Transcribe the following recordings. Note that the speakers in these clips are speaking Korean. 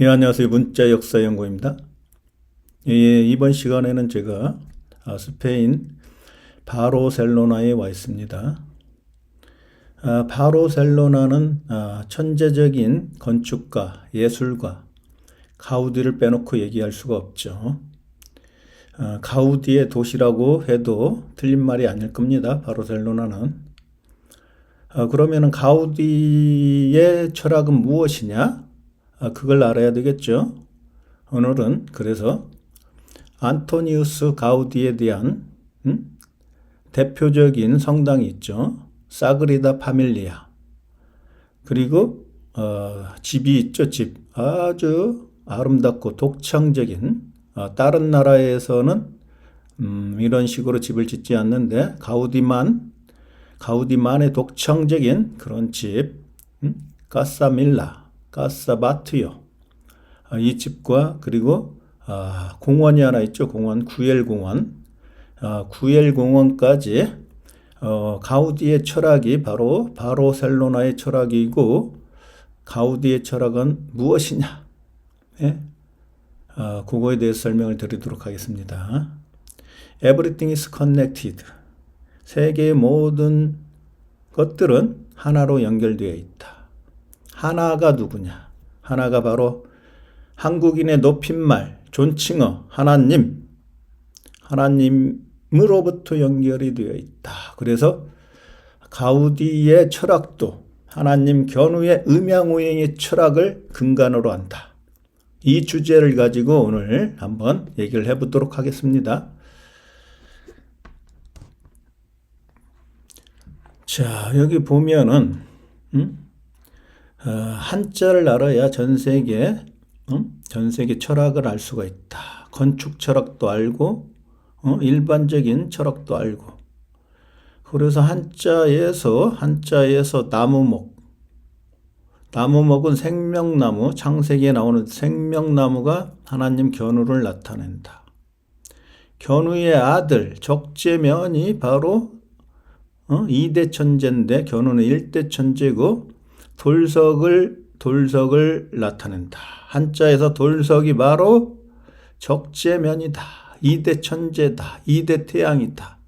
예, 안녕하세요. 문자 역사 연구입니다. 예, 이번 시간에는 제가 스페인 바르셀로나에 와 있습니다. 바르셀로나는 천재적인 건축가, 예술가, 가우디를 빼놓고 얘기할 수가 없죠. 가우디의 도시라고 해도 틀린 말이 아닐 겁니다. 바르셀로나는. 그러면 가우디의 철학은 무엇이냐? 그걸 알아야 되겠죠. 오늘은 그래서 안토니우스 가우디에 대한 대표적인 성당이 있죠. 사그리다 파밀리아. 그리고 집이 있죠. 집. 아주 아름답고 독창적인, 다른 나라에서는 이런 식으로 집을 짓지 않는데 가우디만의 독창적인 그런 집, 까사밀라, 까사바트요. 이 집과 그리고 공원이 하나 있죠. 공원, 구엘공원. 구엘공원까지 가우디의 철학이 바로 바르셀로나의 철학이고, 가우디의 철학은 무엇이냐? 예? 그거에 대해서 설명을 드리도록 하겠습니다. Everything is connected. 세계의 모든 것들은 하나로 연결되어 있다. 하나가 누구냐? 하나가 바로 한국인의 높임말, 존칭어, 하나님으로부터 연결이 되어 있다. 그래서 가우디의 철학도 하나님 견우의 음양오행의 철학을 근간으로 한다. 이 주제를 가지고 오늘 한번 얘기를 해보도록 하겠습니다. 자, 여기 보면은 한자를 알아야 전 세계 철학을 알 수가 있다. 건축 철학도 알고, 일반적인 철학도 알고. 그래서 한자에서 나무목은 생명나무, 창세기에 나오는 생명나무가 하나님 견우를 나타낸다. 견우의 아들 적재면이 바로 2대 천재인데 견우는 1대 천재고, 돌석을 나타낸다. 한자에서 돌석이 바로 적재면이다. 2대 천재다. 2대 태양이다.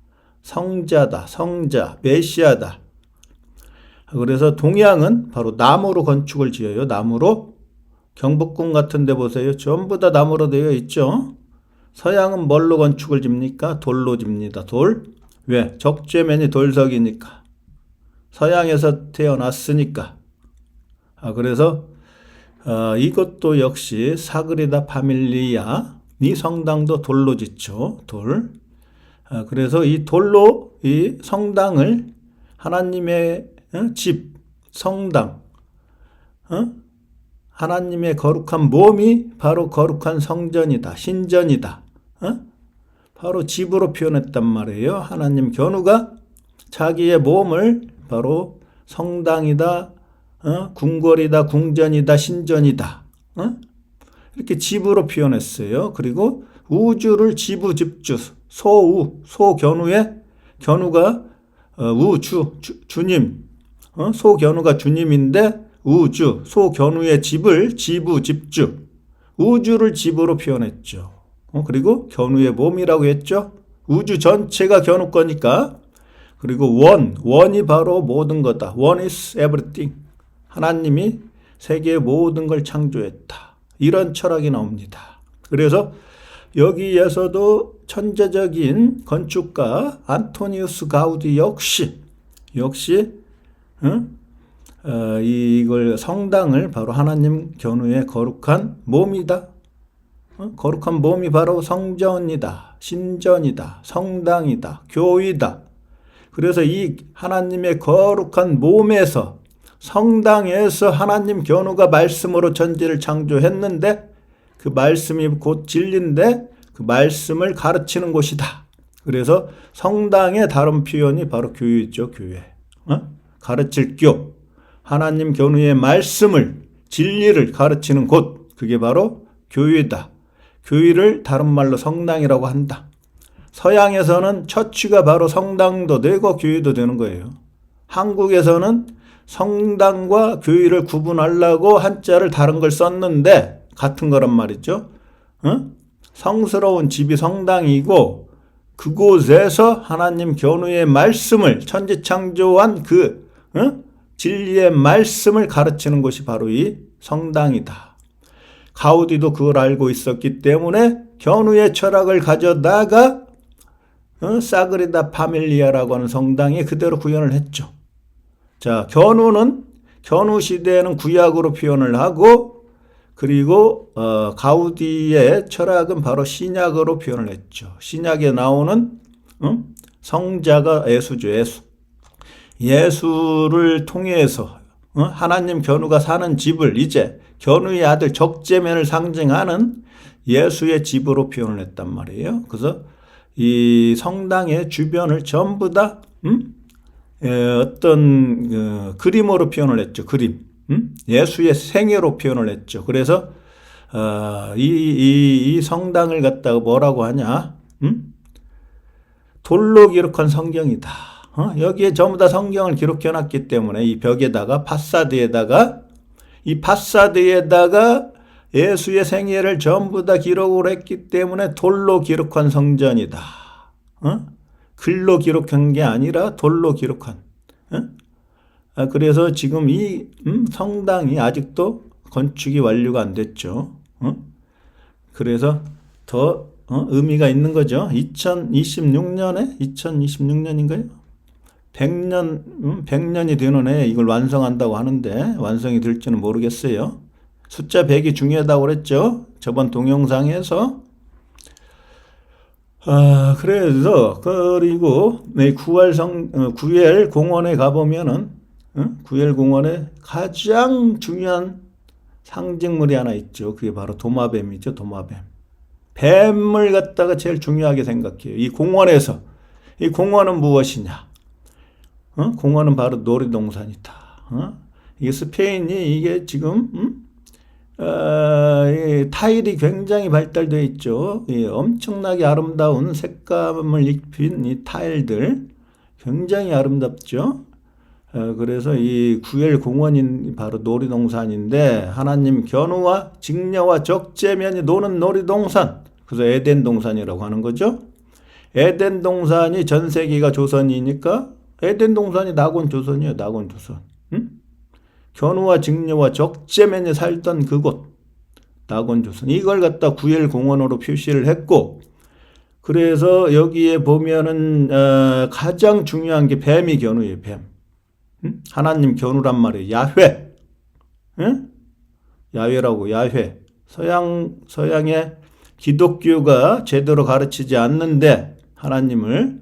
성자다. 성자, 메시아다. 그래서 동양은 바로 나무로 건축을 지어요. 나무로. 경복궁 같은 데 보세요. 전부 다 나무로 되어 있죠. 서양은 뭘로 건축을 짓니까? 돌로 집니다. 돌. 왜? 적재면이 돌석이니까. 서양에서 태어났으니까. 그래서 이것도 역시 사그리다 파밀리아, 이 성당도 돌로 짓죠. 돌. 그래서 이 돌로 이 성당을 하나님의 집, 성당, 하나님의 거룩한 몸이 바로 거룩한 성전이다. 신전이다. 바로 집으로 표현했단 말이에요. 하나님 견우가 자기의 몸을 바로 성당이다, 궁궐이다, 궁전이다, 신전이다. 이렇게 집으로 표현했어요. 그리고 우주를 지부집주, 견우가 주님, 소견우가 주님인데 우주, 소견우의 집을 지부집주, 우주를 집으로 표현했죠. 그리고 견우의 몸이라고 했죠. 우주 전체가 견우 거니까. 그리고 원이 바로 모든 거다. One is everything. 하나님이 세계의 모든 걸 창조했다. 이런 철학이 나옵니다. 그래서 여기에서도 천재적인 건축가 안토니우스 가우디 역시 이걸 성당을 바로 하나님 견우의 거룩한 몸이다. 거룩한 몸이 바로 성전이다. 신전이다. 성당이다. 교회다. 그래서 이 하나님의 거룩한 몸에서, 성당에서 하나님 견우가 말씀으로 천지를 창조했는데, 그 말씀이 곧 진리인데 그 말씀을 가르치는 곳이다. 그래서 성당의 다른 표현이 바로 교회죠. 교회. 가르칠 교. 하나님 견우의 말씀을, 진리를 가르치는 곳. 그게 바로 교회다. 교회를 다른 말로 성당이라고 한다. 서양에서는 처치가 바로 성당도 되고 교회도 되는 거예요. 한국에서는 성당과 교회를 구분하려고 한자를 다른 걸 썼는데 같은 거란 말이죠. 성스러운 집이 성당이고 그곳에서 하나님 견우의 말씀을 천지창조한 그 진리의 말씀을 가르치는 곳이 바로 이 성당이다. 가우디도 그걸 알고 있었기 때문에 견우의 철학을 가져다가 사그리다 파밀리아라고 하는 성당에 그대로 구현을 했죠. 자, 견우 시대에는 구약으로 표현을 하고 그리고 가우디의 철학은 바로 신약으로 표현을 했죠. 신약에 나오는 성자가 예수죠. 예수를 통해서 하나님 견우가 사는 집을 이제 견우의 아들 적재면을 상징하는 예수의 집으로 표현을 했단 말이에요. 그래서 이 성당의 주변을 전부 다 어떤 그림으로 표현을 했죠. 그림. 예수의 생애로 표현을 했죠. 그래서 이 성당을 갖다가 뭐라고 하냐? 돌로 기록한 성경이다. 여기에 전부 다 성경을 기록해 놨기 때문에 이 벽에다가 파사드에다가 예수의 생애를 전부 다 기록을 했기 때문에 돌로 기록한 성전이다. 글로 기록한 게 아니라 돌로 기록한. 그래서 지금 이 성당이 아직도 건축이 완료가 안 됐죠. 그래서 더 의미가 있는 거죠. 2026년인가요? 100년이 되는 해에 이걸 완성한다고 하는데 완성이 될지는 모르겠어요. 숫자 100이 중요하다고 그랬죠. 저번 동영상에서. 그래서 그리고 구엘 공원에 가보면은 구엘 공원에 가장 중요한 상징물이 하나 있죠. 그게 바로 도마뱀이죠. 도마뱀. 뱀을 갖다가 제일 중요하게 생각해요. 이 공원에서. 이 공원은 무엇이냐? 공원은 바로 놀이동산이다. 이게 스페인이 이게 지금 타일이 굉장히 발달되어 있죠. 엄청나게 아름다운 색감을 입힌 이 타일들 굉장히 아름답죠. 그래서 이 구엘 공원이 바로 놀이동산인데 하나님 견우와 직녀와 적재면이 노는 놀이동산. 그래서 에덴 동산이라고 하는 거죠. 에덴 동산이 전 세계가 조선이니까 에덴 동산이 낙원 조선이에요. 낙원 조선. 견우와 직녀와 적재면이 살던 그곳 낙원 조선. 이걸 갖다 구엘 공원으로 표시를 했고 그래서 여기에 보면은 가장 중요한 게 뱀이 견우예요. 뱀. 하나님 견우란 말이에요. 야훼. 야훼라고 야훼. 서양의 기독교가 제대로 가르치지 않는데 하나님을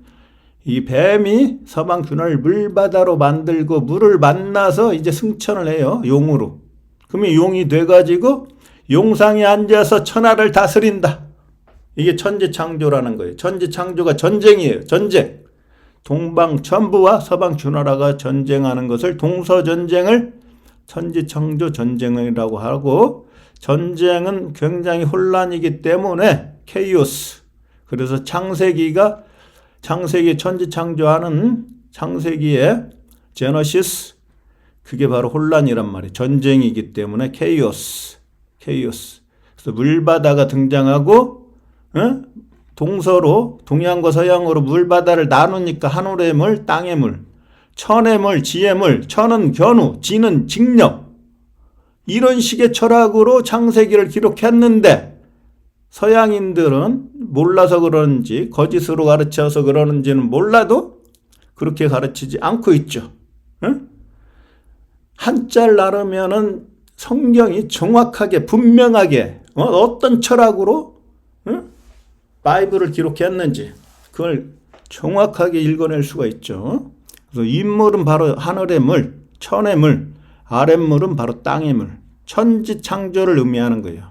이 뱀이 서방 균을 물바다로 만들고 물을 만나서 이제 승천을 해요. 용으로. 그러면 용이 돼가지고 용상에 앉아서 천하를 다스린다. 이게 천지창조라는 거예요. 천지창조가 전쟁이에요. 전쟁. 동방천부와 서방주나라가 전쟁하는 것을 동서전쟁을 천지창조 전쟁이라고 하고 전쟁은 굉장히 혼란이기 때문에 케이오스. 그래서 창세기 천지창조하는 창세기의 제너시스 그게 바로 혼란이란 말이에요. 전쟁이기 때문에 케이오스. 그래서 물바다가 등장하고 동서로 동양과 서양으로 물바다를 나누니까 하늘의 물, 땅의 물, 천의 물, 지의 물, 천은 견우, 지는 직녀 이런 식의 철학으로 창세기를 기록했는데 서양인들은 몰라서 그러는지 거짓으로 가르쳐서 그러는지는 몰라도 그렇게 가르치지 않고 있죠. 한자를 나누면은 성경이 정확하게 분명하게 어떤 철학으로 바이블을 기록했는지 그걸 정확하게 읽어낼 수가 있죠. 그래서 윗물은 바로 하늘의 물, 천의 물, 아랫물은 바로 땅의 물, 천지창조를 의미하는 거예요.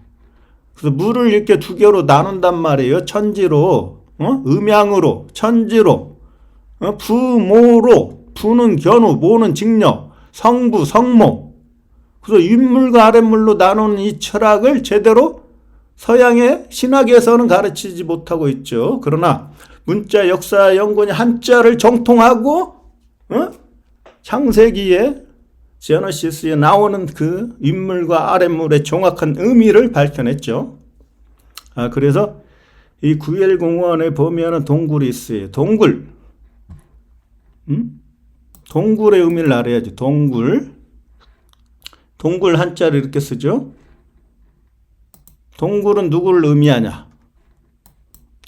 그래서 물을 이렇게 두 개로 나눈단 말이에요. 천지로, 음양으로, 천지로, 부모로, 부는 견우, 모는 직녀, 성부, 성모. 그래서 윗물과 아랫물로 나누는 이 철학을 제대로 서양의 신학에서는 가르치지 못하고 있죠. 그러나 문자 역사 연구원이 한자를 정통하고 창세기에 제너시스에 나오는 그 윗물과 아랫물의 정확한 의미를 밝혀냈죠. 그래서 이 구엘공원에 보면은 동굴이 있어요. 동굴. 동굴의 의미를 알아야지. 동굴. 동굴 한자를 이렇게 쓰죠. 동굴은 누구를 의미하냐?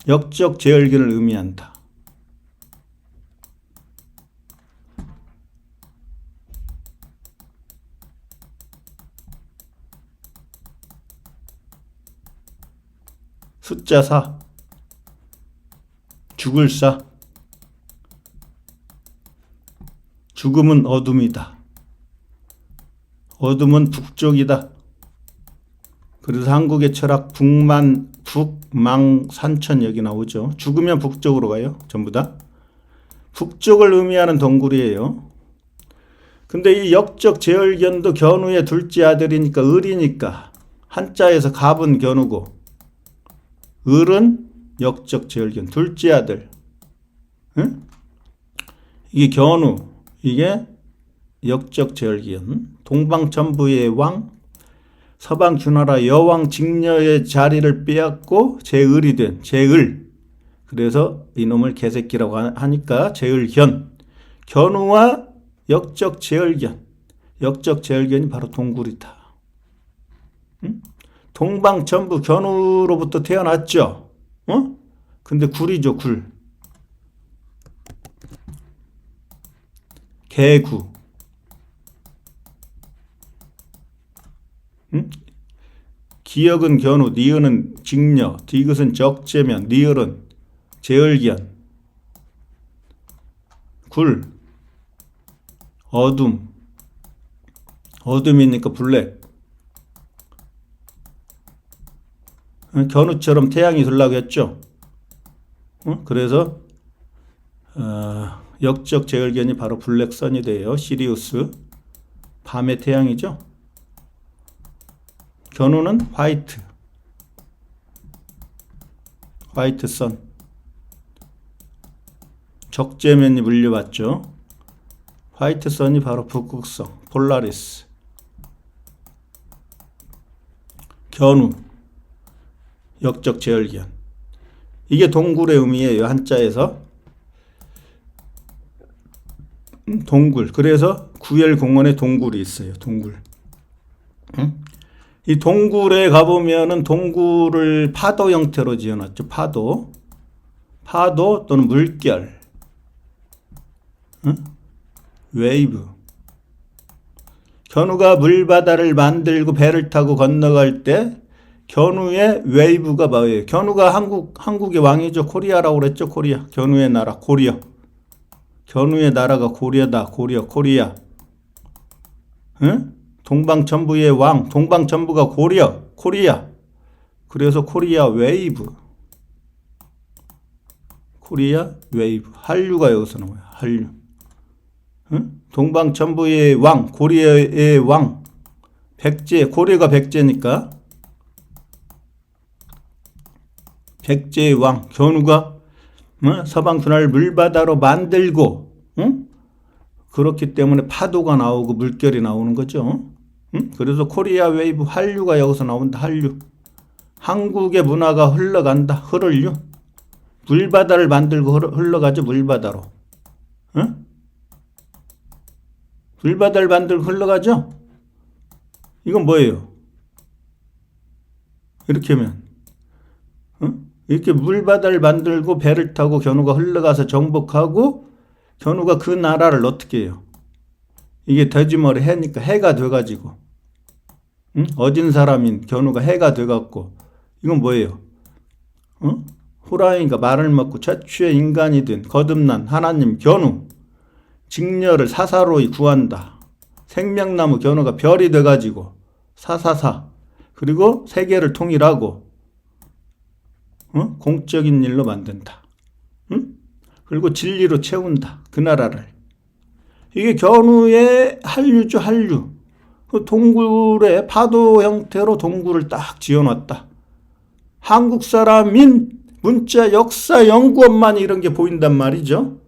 역적 제열견을 의미한다. 숫자 4. 죽을 사. 죽음은 어둠이다. 어둠은 북쪽이다. 그래서 한국의 철학 북망산천 여기 나오죠. 죽으면 북쪽으로 가요. 전부 다. 북쪽을 의미하는 동굴이에요. 근데 이 역적 제열견도 견우의 둘째 아들이니까 을이니까 한자에서 갑은 견우고 을은 역적 제열견 둘째 아들. 응? 이게 견우, 이게 역적 제열견. 동방천부의 왕, 서방 주나라 여왕 직녀의 자리를 빼앗고 제을이 된 제을. 그래서 이놈을 개새끼라고 하니까 제을견. 견우와 역적 제열견. 역적 제열견이 바로 동굴이다. 응? 동방천부 견우로부터 태어났죠. 근데 굴이죠, 굴. 개구. 기역은 견우, 니은은 직녀, 디귿은 적재면, 니을은 제열견. 굴. 어둠. 어둠이니까 블랙. 견우처럼 태양이 들라고 했죠. 그래서 역적 제열견이 바로 블랙선이 돼요. 시리우스. 밤의 태양이죠. 견우는 화이트. 화이트 선. 적재면이 물려봤죠. 화이트 선이 바로 북극성. 폴라리스. 견우. 역적 제열견. 이게 동굴의 의미예요. 한자에서. 동굴. 그래서 구엘공원에 동굴이 있어요. 동굴. 이 동굴에 가보면은 동굴을 파도 형태로 지어놨죠. 파도. 파도 또는 물결. 웨이브. 견우가 물바다를 만들고 배를 타고 건너갈 때 견우의 웨이브가 뭐예요? 견우가 한국의 왕이죠. 코리아라고 그랬죠. 코리아. 견우의 나라 고려. 견우의 나라가 고려다. 고려. 코리아. 응? 동방천부의 왕. 동방천부가 고려. 코리아. 그래서 코리아 웨이브. 코리아 웨이브. 한류가 여기서 나와요. 한류. 응? 동방천부의 왕. 고려의 왕. 백제. 고려가 백제니까. 백제의 왕 견우가 서방 주나라를 물바다로 만들고 그렇기 때문에 파도가 나오고 물결이 나오는 거죠. 그래서 코리아 웨이브 한류가 여기서 나온다. 한류. 한국의 문화가 흘러간다. 흐를류. 물바다를 만들고 흘러가죠. 물바다로. 물바다를 만들고 흘러가죠. 이건 뭐예요? 이렇게 하면 이렇게 물바다를 만들고 배를 타고 견우가 흘러가서 정복하고 견우가 그 나라를 어떻게 해요? 이게 돼지머리 해니까 해가 돼가지고 어진 사람인 견우가 해가 돼갖고 이건 뭐예요? 호랑이가 말을 먹고 최초의 인간이 된 거듭난 하나님 견우 직녀를 사사로이 구한다. 생명나무 견우가 별이 돼가지고 사사사 그리고 세계를 통일하고 공적인 일로 만든다. 그리고 진리로 채운다. 그 나라를. 이게 견우의 한류죠. 한류. 그 동굴에 파도 형태로 동굴을 딱 지어놨다. 한국 사람인 문자 역사 연구원만 이런 게 보인단 말이죠.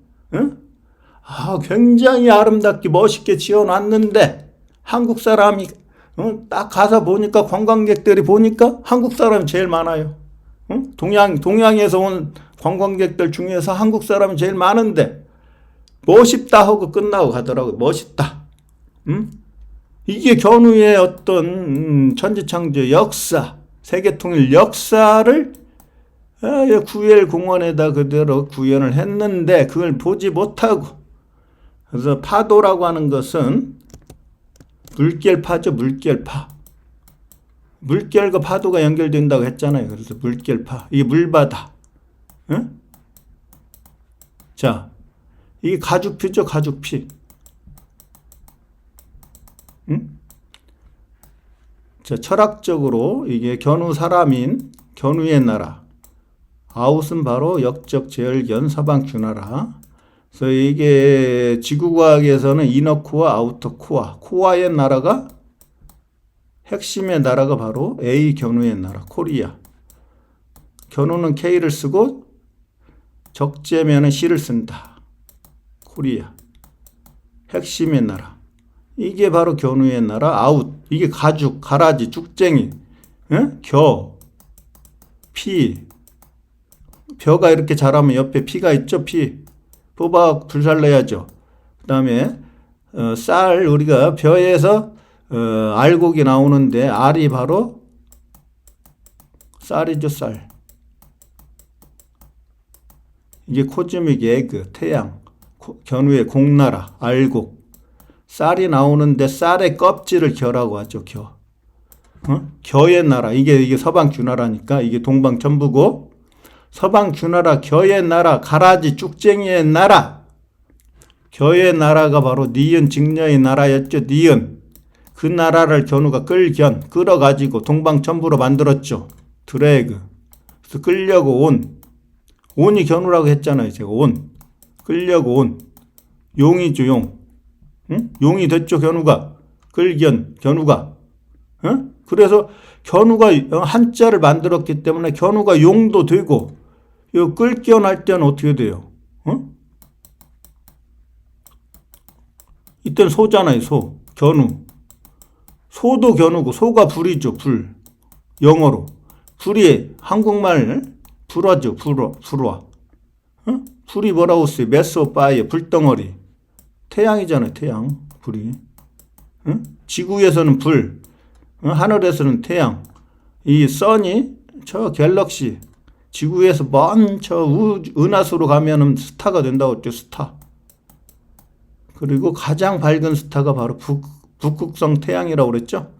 굉장히 아름답게 멋있게 지어놨는데 한국 사람이 딱 가서 보니까 관광객들이 보니까 한국 사람이 제일 많아요. 동양에서 온 관광객들 중에서 한국 사람이 제일 많은데 멋있다 하고 끝나고 가더라고요. 멋있다. 이게 견우의 어떤 천지창조 역사, 세계통일 역사를 구엘 공원에다 그대로 구현을 했는데 그걸 보지 못하고, 그래서 파도라고 하는 것은 물결파죠. 물결파. 물결과 파도가 연결된다고 했잖아요. 그래서 물결파. 이게 물바다. 응? 자, 이게 가죽피죠. 가죽피. 응? 자, 철학적으로 이게 견우 사람인 견우의 나라. 아웃은 바로 역적 제열견 서방주나라. 그래서 이게 지구과학에서는 이너코어, 아우터코어, 코어의 나라가, 핵심의 나라가 바로 A 견우의 나라, 코리아. 견우는 K를 쓰고 적재면은 C를 쓴다. 코리아. 핵심의 나라. 이게 바로 견우의 나라, 아웃. 이게 가죽, 가라지, 죽쟁이, 겨, 피. 벼가 이렇게 자라면 옆에 피가 있죠, 피. 뽑아 불살내야죠. 그 다음에 쌀, 우리가 벼에서 알곡이 나오는데 알이 바로 쌀이죠, 쌀. 이게 코즈믹 에그, 태양, 견우의 공나라, 알곡. 쌀이 나오는데 쌀의 껍질을 겨라고 하죠, 겨. 겨의 나라. 이게 서방주나라니까 이게 동방천부고, 서방주나라, 겨의 나라, 가라지, 쭉쟁이의 나라. 겨의 나라가 바로 니은 직녀의 나라였죠. 니은. 그 나라를 견우가 끌어가지고 동방천부로 만들었죠. 드래그. 그래서 끌려고 온. 온이 견우라고 했잖아요. 제가 온. 끌려고 온. 용이죠, 용. 용이 됐죠, 견우가. 견우가. 그래서 견우가 한자를 만들었기 때문에 견우가 용도 되고, 이거 끌견할 때는 어떻게 돼요? 이때는 소잖아요, 소. 견우. 소도 견우고, 소가 불이죠, 불. 영어로. 불이 한국말 불화죠, 불화. 불이 뭐라고 써요? 메소파이어, 불덩어리. 태양이잖아요, 태양. 불이. 지구에서는 불. 하늘에서는 태양. 이 선이 저 갤럭시. 지구에서 먼 저 은하수로 가면은 스타가 된다고 했죠, 스타. 그리고 가장 밝은 스타가 바로 북극성 태양이라고 그랬죠.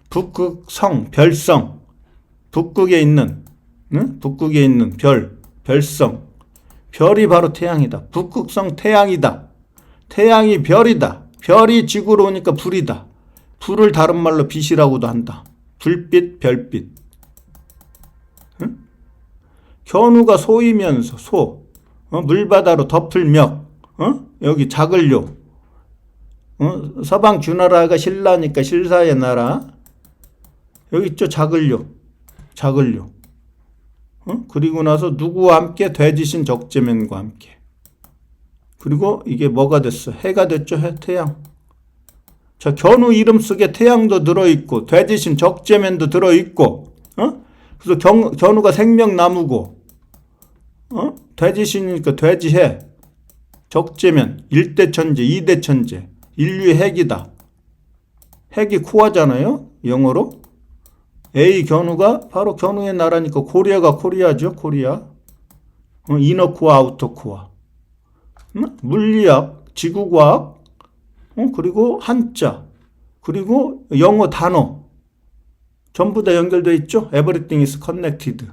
북극성, 별성. 북극에 있는 별성. 별이 바로 태양이다. 북극성 태양이다. 태양이 별이다. 별이 지구로 오니까 불이다. 불을 다른 말로 빛이라고도 한다. 불빛, 별빛. 견우가 소이면서 소. 물바다로 덮을 멱. 여기 자글료. 서방주나라가 신라니까 실사의 나라. 여기 있죠, 자글료. 그리고 나서 누구와 함께? 돼지신 적재면과 함께. 그리고 이게 뭐가 됐어? 해가 됐죠, 태양. 자, 견우 이름 속에 태양도 들어있고, 돼지신 적재면도 들어있고, 그래서 견우가 생명나무고, 돼지신이니까 돼지해, 적재면, 1대 천재, 2대 천재, 인류의 핵이다. 핵이 코어잖아요, 영어로. A 견우가 바로 견우의 나라니까 코리아가 코리아죠, 코리아. 이너코어, 아우터코어. 물리학, 지구과학, 그리고 한자, 그리고 영어 단어. 전부 다 연결되어 있죠? Everything is connected.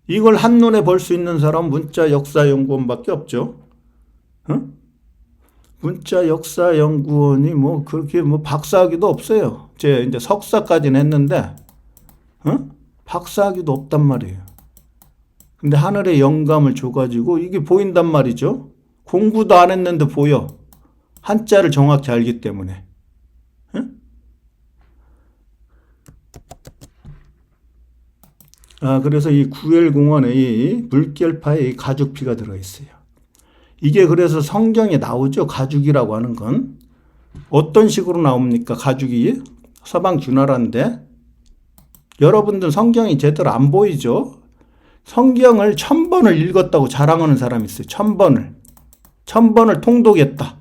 이걸 한눈에 볼 수 있는 사람은 문자역사연구원밖에 없죠. 문자역사연구원이 그렇게 박사학위도 없어요. 제 이제 석사까지는 했는데, 박사학위도 없단 말이에요. 근데 하늘의 영감을 줘가지고 이게 보인단 말이죠. 공부도 안 했는데 보여. 한자를 정확히 알기 때문에. 그래서 이 구엘공원에 이 물결파에 이 가죽피가 들어있어요. 이게 그래서 성경에 나오죠. 가죽이라고 하는 건. 어떤 식으로 나옵니까? 가죽이 서방 주나라인데 여러분들 성경이 제대로 안 보이죠? 성경을 1000번을 읽었다고 자랑하는 사람이 있어요. 1000번을 통독했다.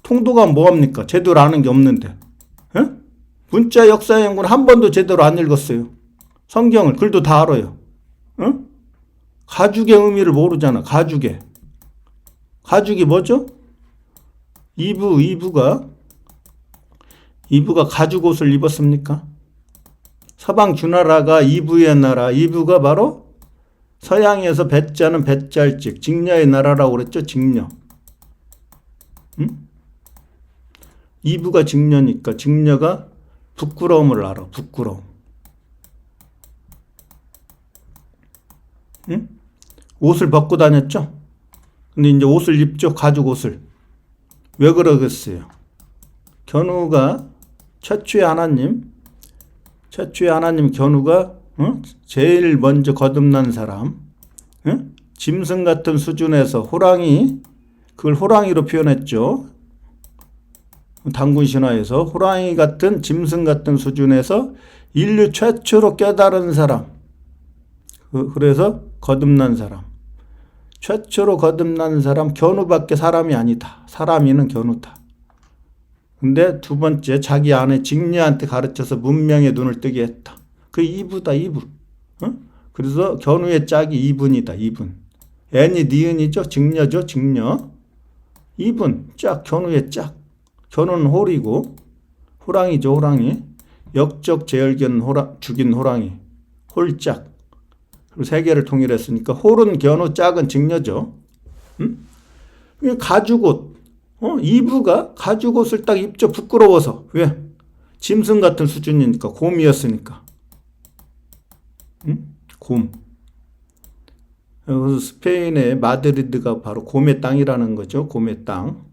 통독하면 뭐합니까? 제대로 아는 게 없는데. 에? 문자 역사 연구는 한 번도 제대로 안 읽었어요. 성경을. 글도 다 알아요. 에? 가죽의 의미를 모르잖아. 가죽이 뭐죠? 이브가 가죽 옷을 입었습니까? 서방 주나라가 이브의 나라, 이브가 바로 서양에서 배자는 배짤직, 직녀의 나라라고 그랬죠. 직녀. 응? 이브가 직녀니까 직녀가 부끄러움을 알아. 부끄러움. 응? 옷을 벗고 다녔죠. 근데 이제 옷을 입죠. 가죽 옷을. 왜 그러겠어요? 견우가 최초의 하나님 견우가 제일 먼저 거듭난 사람, 짐승 같은 수준에서 그걸 호랑이로 표현했죠. 단군 신화에서 호랑이 같은 짐승 같은 수준에서 인류 최초로 깨달은 사람, 그래서 거듭난 사람, 최초로 거듭난 사람 견우밖에 사람이 아니다. 사람이는 견우다. 근데 두 번째 자기 아내 직녀한테 가르쳐서 문명의 눈을 뜨게 했다. 그 이브다. 그래서 견우의 짝이 이분이다. 이분. 애니 니은이죠. 직녀죠. 직녀. 이분 짝. 견우의 짝. 견우는 홀이고 호랑이죠. 호랑이. 역적 제열견 죽인 호랑이. 홀짝. 그리고 세계를 통일했으니까 홀은 견우, 짝은 직녀죠. 가죽옷. 이브가 가죽옷을 딱 입죠. 부끄러워서. 왜? 짐승 같은 수준이니까. 곰이었으니까. 곰. 그래서 스페인의 마드리드가 바로 곰의 땅이라는 거죠. 곰의 땅.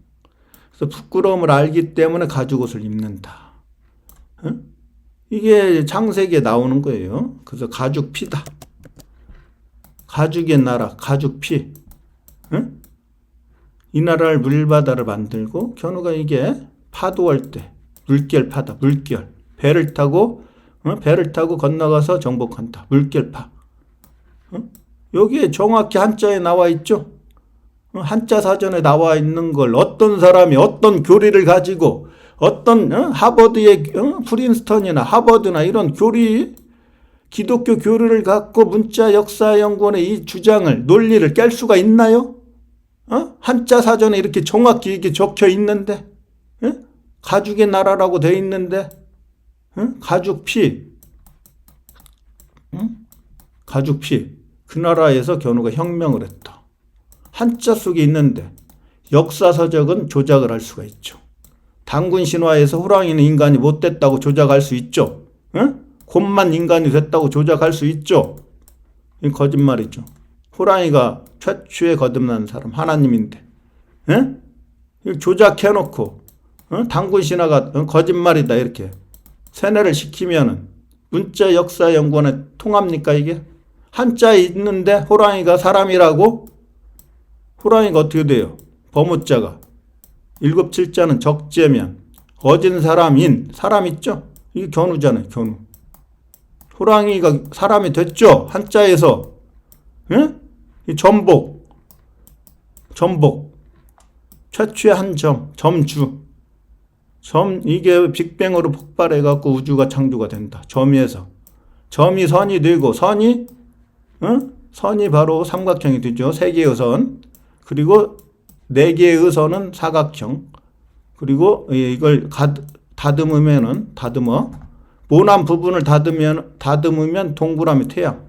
그래서 부끄러움을 알기 때문에 가죽옷을 입는다. 이게 창세기에 나오는 거예요. 그래서 가죽피다. 가죽의 나라, 가죽피. 이 나라를 물바다를 만들고 견우가 이게 파도할 때 물결 파다. 물결. 배를 타고 건너가서 정복한다. 물결파. 여기에 정확히 한자에 나와 있죠. 한자 사전에 나와 있는 걸 어떤 사람이 어떤 교리를 가지고 어떤 하버드의 프린스턴이나 하버드나 이런 기독교 교리를 갖고 문자 역사 연구원의 이 주장을 논리를 깰 수가 있나요? 한자 사전에 이렇게 정확히 이렇게 적혀 있는데, 가죽의 나라라고 되어 있는데, 가죽피. 그 나라에서 견우가 혁명을 했다. 한자 속에 있는데 역사서적은 조작을 할 수가 있죠. 단군 신화에서 호랑이는 인간이 못 됐다고 조작할 수 있죠. 곰만 인간이 됐다고 조작할 수 있죠. 이 거짓말이죠. 호랑이가 최초에 거듭난 사람 하나님인데 조작해놓고 단군 신화가 거짓말이다 이렇게 세뇌를 시키면은 문자 역사 연구원에 통합니까 이게? 한자에 있는데 호랑이가 사람이라고? 호랑이가 어떻게 돼요? 버무자가 7, 7자는 적재면 어진 사람인 사람 있죠? 이게 견우잖아요. 견우. 호랑이가 사람이 됐죠? 한자에서. 이 전복. 최초의 한 점주. 이게 빅뱅으로 폭발해갖고 우주가 창조가 된다. 점에서. 점이 선이 되고, 선이 바로 삼각형이 되죠. 3개의 선. 그리고 4개의 선은 사각형. 그리고 이걸 다듬어. 모난 부분을 다듬으면 동그라미 태양.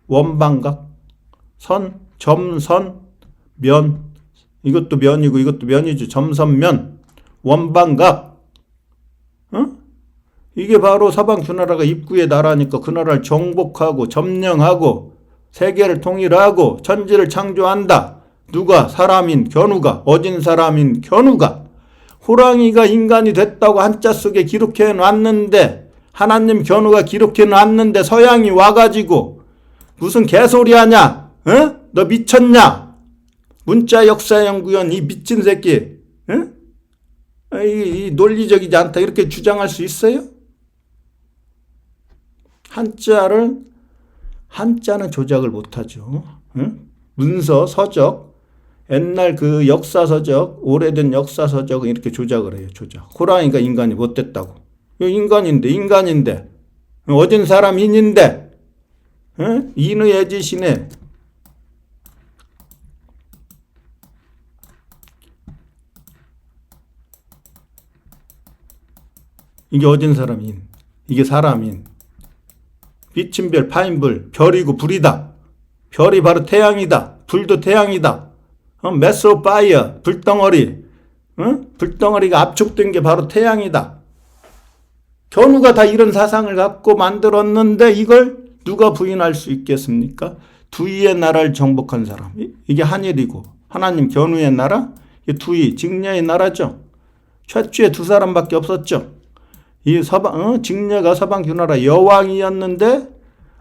원방각. 선, 점선, 면. 이것도 면이고 이것도 면이죠. 점선면. 원방각. 이게 바로 서방 주나라가 입구의 나라니까 그 나라를 정복하고 점령하고 세계를 통일하고 천지를 창조한다. 누가? 사람인 견우가. 어진 사람인 견우가. 호랑이가 인간이 됐다고 한자 속에 기록해 놨는데 하나님 견우가 기록해 놨는데 서양이 와가지고 무슨 개소리 하냐? 너 미쳤냐? 문자 역사 연구원 이 미친 새끼. 이 논리적이지 않다 이렇게 주장할 수 있어요? 한자는 조작을 못하죠. 응? 문서, 서적, 옛날 그 역사서적, 오래된 역사서적은 이렇게 조작을 해요. 조작. 호랑이가 인간이 못됐다고. 인간인데. 어진 사람인인데. 응? 인의 짓이네. 이게 어진 사람인. 이게 사람인. 비친 별, 파인 불, 별이고 불이다. 별이 바로 태양이다. 불도 태양이다. 메소 파이어, 불덩어리. 불덩어리가 압축된 게 바로 태양이다. 견우가 다 이런 사상을 갖고 만들었는데 이걸 누가 부인할 수 있겠습니까? 두이의 나라를 정복한 사람. 이게 한일이고 하나님 견우의 나라, 이게 두이, 직녀의 나라죠. 최초에 두 사람밖에 없었죠. 이 직녀가 서방 규나라 여왕이었는데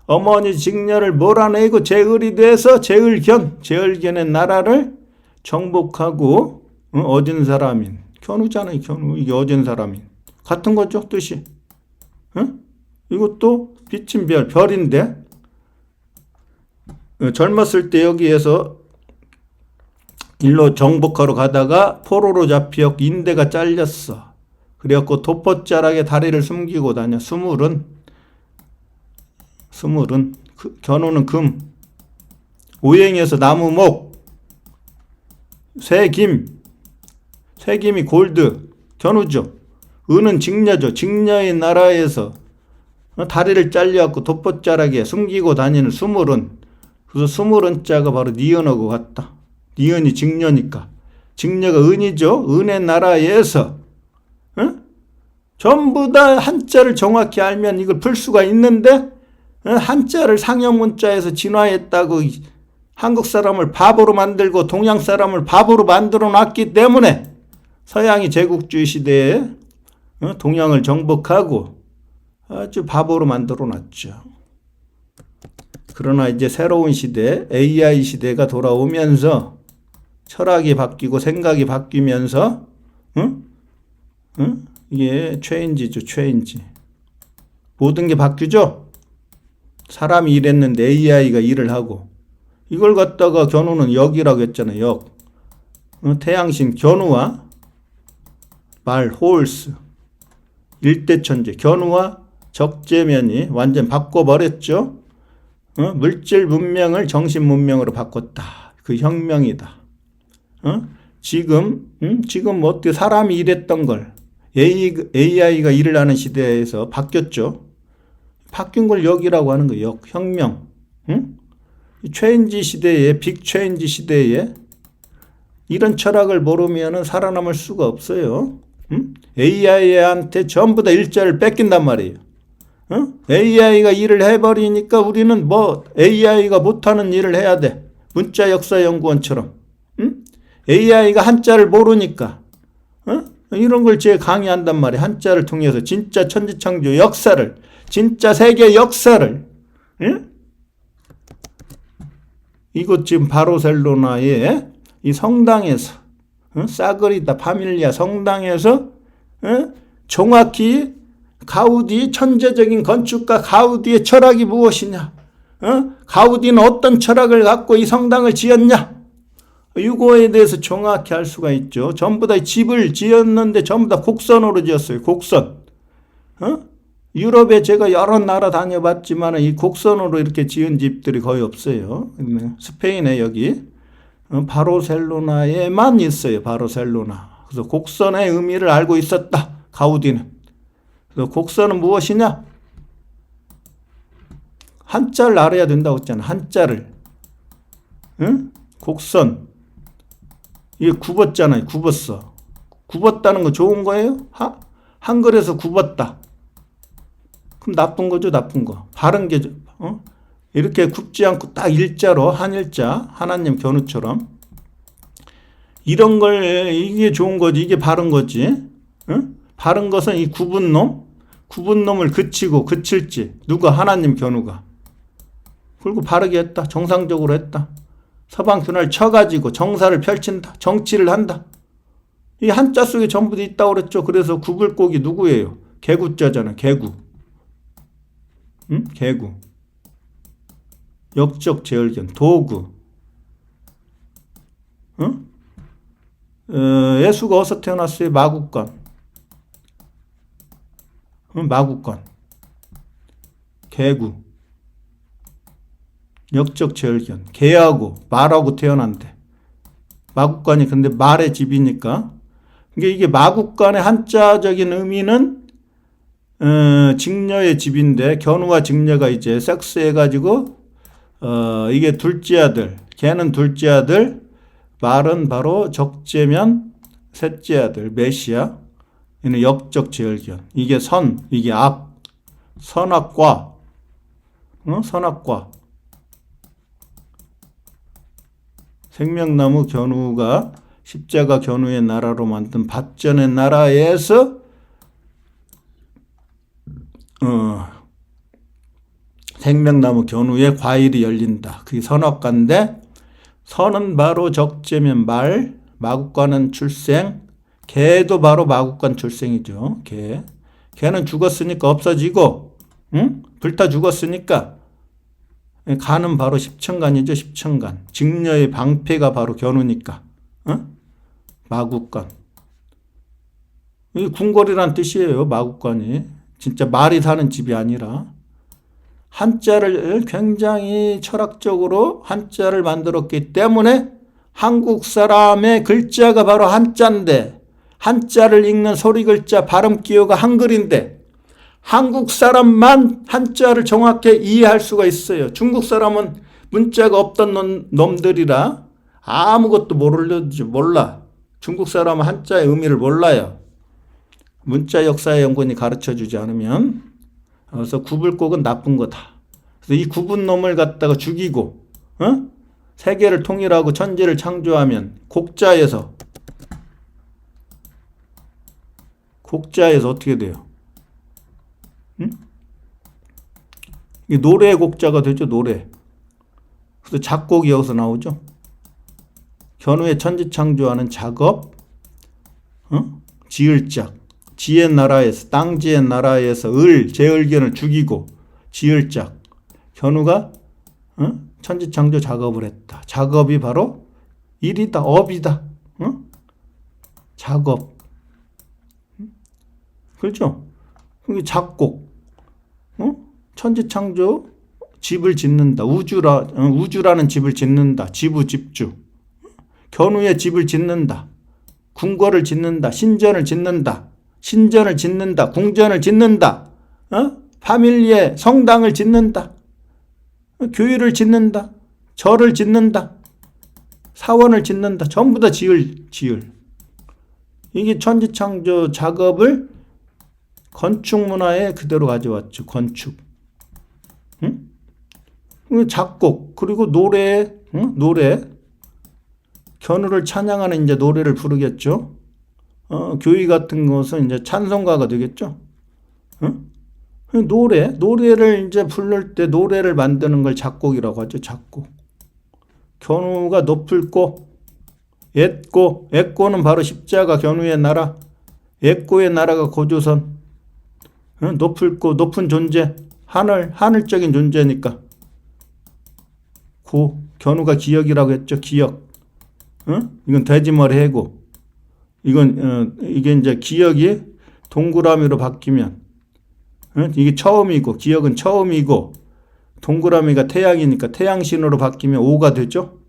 어머니 직녀를 몰아내고 제을이 돼서 제을견의 나라를 정복하고 어진 사람인 견우잖아요. 견우. 이게 어진 사람인 같은 거죠. 뜻이. 이것도 비친 별인데 젊었을 때 여기에서 일로 정복하러 가다가 포로로 잡혀 인대가 잘렸어. 그래갖고 도포자락에 다리를 숨기고 다녀. 수물은 견우는 금, 오행에서 나무목, 쇠김이 골드, 견우죠. 은은 직녀죠. 직녀의 나라에서 다리를 잘려갖고 도포자락에 숨기고 다니는 수물은, 그래서 수물은 자가 바로 니은하고 같다. 니은이 직녀니까. 직녀가 은이죠. 은의 나라에서 전부 다 한자를 정확히 알면 이걸 풀 수가 있는데 한자를 상형문자에서 진화했다고 한국 사람을 바보로 만들고 동양 사람을 바보로 만들어 놨기 때문에 서양이 제국주의 시대에 동양을 정복하고 아주 바보로 만들어 놨죠. 그러나 이제 새로운 시대, AI 시대가 돌아오면서 철학이 바뀌고 생각이 바뀌면서 이게 체인지죠. 체인지. 모든 게 바뀌죠. 사람이 일했는데 AI가 일을 하고 이걸 갖다가 견우는 역이라고 했잖아요. 역. 태양신 견우와 말 홀스 일대천재 견우와 적재면이 완전 바꿔버렸죠. 물질 문명을 정신 문명으로 바꿨다. 그 혁명이다. 지금 어떻게 사람이 일했던 걸 AI가 일을 하는 시대에서 바뀌었죠. 바뀐 걸 역이라고 하는 거예요. 역, 혁명. 체인지 시대에, 빅 체인지 시대에 이런 철학을 모르면 살아남을 수가 없어요. AI한테 전부 다 일자를 뺏긴단 말이에요. AI가 일을 해버리니까 우리는 AI가 못하는 일을 해야 돼. 문자역사연구원처럼. AI가 한자를 모르니까 이런 걸 제 강의한단 말이에요. 한자를 통해서 진짜 천지창조 역사를, 진짜 세계 역사를. 이곳 지금 바르셀로나의 이 성당에서 사그리다 파밀리아 성당에서 정확히 가우디, 천재적인 건축가 가우디의 철학이 무엇이냐, 가우디는 어떤 철학을 갖고 이 성당을 지었냐, 이거에 대해서 정확히 알 수가 있죠. 전부 다 집을 지었는데 전부 다 곡선으로 지었어요. 곡선. 유럽에 제가 여러 나라 다녀봤지만 이 곡선으로 이렇게 지은 집들이 거의 없어요. 스페인에 여기 바르셀로나에만 있어요. 바르셀로나. 그래서 곡선의 의미를 알고 있었다. 가우디는. 그래서 곡선은 무엇이냐? 한자를 알아야 된다고 했잖아. 한자를. 곡선. 이게 굽었잖아요. 굽었어. 굽었다는 거 좋은 거예요? 한글에서 굽었다. 그럼 나쁜 거죠, 나쁜 거. 바른 게, 이렇게 굽지 않고 딱 일자로, 한일자, 하나님 견우처럼. 이런 걸, 이게 좋은 거지, 이게 바른 거지. 바른 것은 이 굽은 놈을 그칠지. 누가? 하나님 견우가. 그리고 바르게 했다. 정상적으로 했다. 서방 균을 쳐가지고 정사를 펼친다. 정치를 한다. 이 한자 속에 전부 다 있다고 그랬죠. 그래서 구불고기 누구예요? 개구자잖아. 개구. 응? 개구. 역적 제얼견. 도구. 응? 예수가 어디서 태어났어요? 마국간. 응? 마국간. 개구. 역적 제얼견. 개하고 말하고 태어난대. 마국간이 근데 말의 집이니까. 이게 마국간의 한자적인 의미는 직녀의 집인데, 견우와 직녀가 이제 섹스해가지고 이게 둘째 아들, 걔는 둘째 아들, 말은 바로 적재면 셋째 아들 메시아. 얘는 역적 제얼견. 이게 선, 이게 악, 선악과, 선악과. 생명나무 견우가 십자가 견우의 나라로 만든 밭전의 나라에서 생명나무 견우의 과일이 열린다. 그게 선악과인데, 선은 바로 적재면 말, 마국간은 출생, 개도 바로 마국간 출생이죠. 개는 죽었으니까 없어지고, 응? 불타 죽었으니까 간은 바로 십천간이죠. 십천간. 직녀의 방패가 바로 견우니까. 마국간. 이 궁궐이란 뜻이에요. 마국간이. 진짜 말이 사는 집이 아니라. 한자를 굉장히 철학적으로 한자를 만들었기 때문에 한국 사람의 글자가 바로 한자인데, 한자를 읽는 소리 글자 발음 기호가 한글인데, 한국 사람만 한자를 정확히 이해할 수가 있어요. 중국 사람은 문자가 없던 놈들이라 아무것도 몰라. 중국 사람은 한자의 의미를 몰라요. 문자 역사의 연구원이 가르쳐주지 않으면. 그래서 구불곡은 나쁜 거다. 그래서 이 구분 놈을 갖다가 죽이고, 세계를 통일하고 천지를 창조하면 곡자에서 어떻게 돼요? 이 노래의 곡자가 되죠. 노래. 그래서 작곡이 여기서 나오죠. 견우의 천지 창조하는 작업, 지을작. 지의 나라에서, 땅지의 나라에서 제을견을 죽이고 지을작. 견우가 천지 창조 작업을 했다. 작업이 바로 일이다. 업이다. 작업. 그렇죠? 작곡. 천지 창조 집을 짓는다. 우주라는 집을 짓는다. 지부 집주. 견우의 집을 짓는다. 궁궐을 짓는다. 신전을 짓는다. 궁전을 짓는다. 파밀리에 성당을 짓는다. 교회를 짓는다. 절을 짓는다. 사원을 짓는다. 전부 다 지을. 이게 천지창조 작업을 건축 문화에 그대로 가져왔죠. 건축. 작곡, 그리고 노래. 견우를 찬양하는 이제 노래를 부르겠죠. 교회 같은 것은 이제 찬송가가 되겠죠. 노래를 이제 부를 때 노래를 만드는 걸 작곡이라고 하죠. 작곡. 견우가 높을 고, 애고는 바로 십자가 견우의 나라. 애고의 나라가 고조선. 높을 고, 높은 존재. 하늘적인 존재니까. 견우가 기역이라고 했죠. 기역. 이건 돼지머리 해고. 이게 이제 기역이 동그라미로 바뀌면, 이게 처음이고, 기역은 처음이고, 동그라미가 태양이니까 태양신호로 바뀌면 오가 되죠?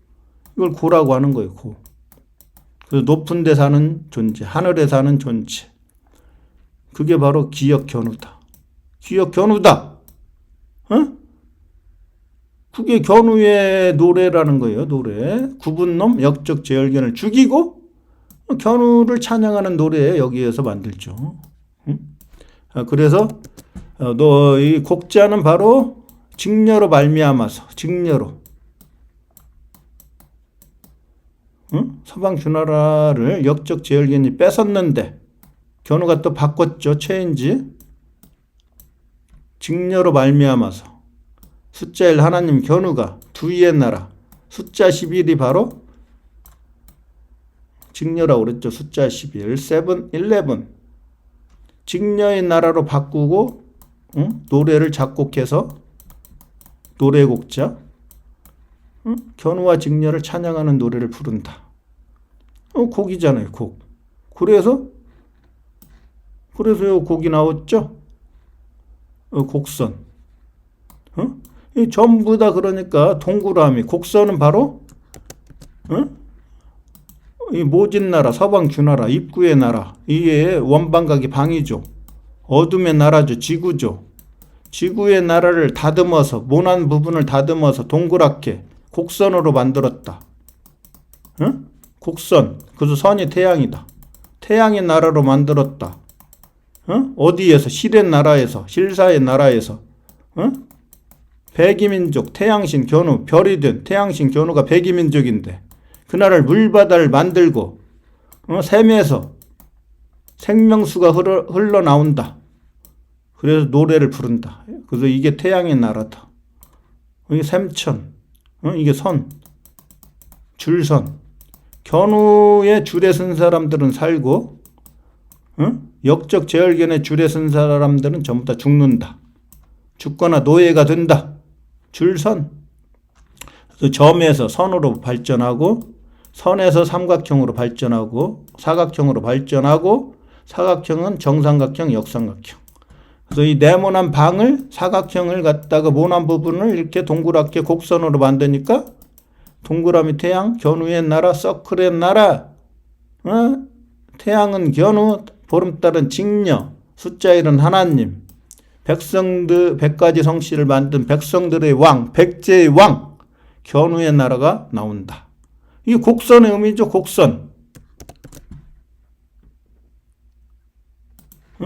이걸 고라고 하는 거예요, 고. 그래서 높은 데 사는 존재, 하늘에 사는 존재. 그게 바로 기역 견우다. 그게 견우의 노래라는 거예요, 노래. 구분놈, 역적 제얼견을 죽이고, 견우를 찬양하는 노래 여기에서 만들죠. 그래서 이 곡자는 바로 직녀로 말미암아서 서방 주나라를 역적 제얼견이 뺏었는데 견우가 또 바꿨죠. 체인지. 직녀로 말미암아서 숫자 1 하나님 견우가 두의 나라 숫자 11이 바로 직녀라고 그랬죠. 숫자 11. 7, 11. 직녀의 나라로 바꾸고 노래를 작곡해서 노래곡자 견우와 직녀를 찬양하는 노래를 부른다. 곡이잖아요. 곡. 그래서 요 곡이 나왔죠. 곡선. 이 전부 다 그러니까 동그라미. 곡선은 바로 이 모진 나라, 서방 주나라, 입구의 나라. 이게 원방각이 방이죠. 어둠의 나라죠. 지구죠. 지구의 나라를 다듬어서 모난 부분을 다듬어서 동그랗게 곡선으로 만들었다. 곡선. 그래서 선이 태양이다. 태양의 나라로 만들었다. 어디에서? 실의 나라에서, 실사의 나라에서. 백이민족, 태양신 견우, 별이 된 태양신 견우가 백이민족인데 그 나라를 물바다를 만들고 샘에서 생명수가 흘러나온다. 그래서 노래를 부른다. 그래서 이게 태양의 나라다. 이게 샘천, 이게 선, 줄선. 견우의 줄에 쓴 사람들은 살고 역적 제얼견의 줄에 쓴 사람들은 전부 다 죽는다. 죽거나 노예가 된다. 줄선. 그래서 점에서 선으로 발전하고 선에서 삼각형으로 발전하고 사각형으로 발전하고 사각형은 정삼각형, 역삼각형. 그래서 이 네모난 방을 사각형을 갖다가 모난 부분을 이렇게 동그랗게 곡선으로 만드니까 동그라미 태양, 견우의 나라, 서클의 나라. 태양은 견우, 보름달은 직녀, 숫자 1은 하나님. 백성들, 100가지 성씨를 만든 백성들의 왕, 백제의 왕, 견우의 나라가 나온다. 이게 곡선의 의미죠. 곡선.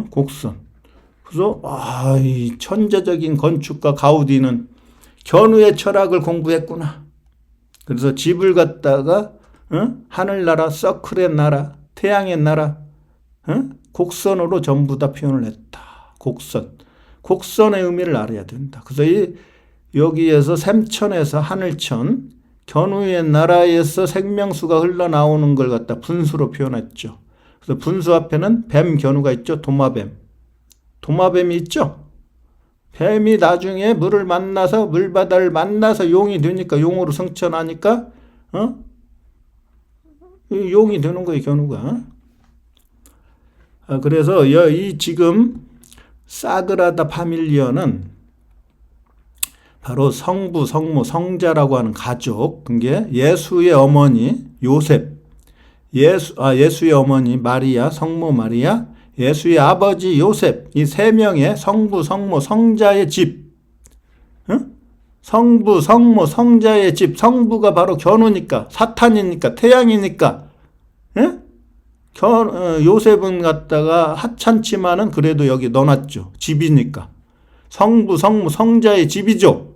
곡선. 그래서 이 천재적인 건축가 가우디는 견우의 철학을 공부했구나. 그래서 집을 갖다가 하늘나라, 서클의 나라, 태양의 나라, 곡선으로 전부 다 표현을 했다. 곡선. 곡선의 의미를 알아야 된다. 그래서 여기에서 샘천에서 하늘천, 견우의 나라에서 생명수가 흘러나오는 걸 갖다 분수로 표현했죠. 그래서 분수 앞에는 뱀 견우가 있죠. 도마뱀. 도마뱀이 있죠. 뱀이 나중에 물바다를 만나서 용이 되니까, 용으로 승천하니까 용이 되는 거예요. 견우가. 그래서 이 지금 사그라다 파밀리아는 바로 성부, 성모, 성자라고 하는 가족. 그게 예수의 어머니 요셉, 예수의 어머니 마리아, 성모 마리아, 예수의 아버지 요셉, 이 세 명의 성부, 성모, 성자의 집. 성부, 성모, 성자의 집. 성부가 바로 견우니까, 사탄이니까, 태양이니까. 요셉은 갖다가 하찮지만은 그래도 여기 넣어놨죠. 집이니까. 성부, 성모, 성자의 집이죠.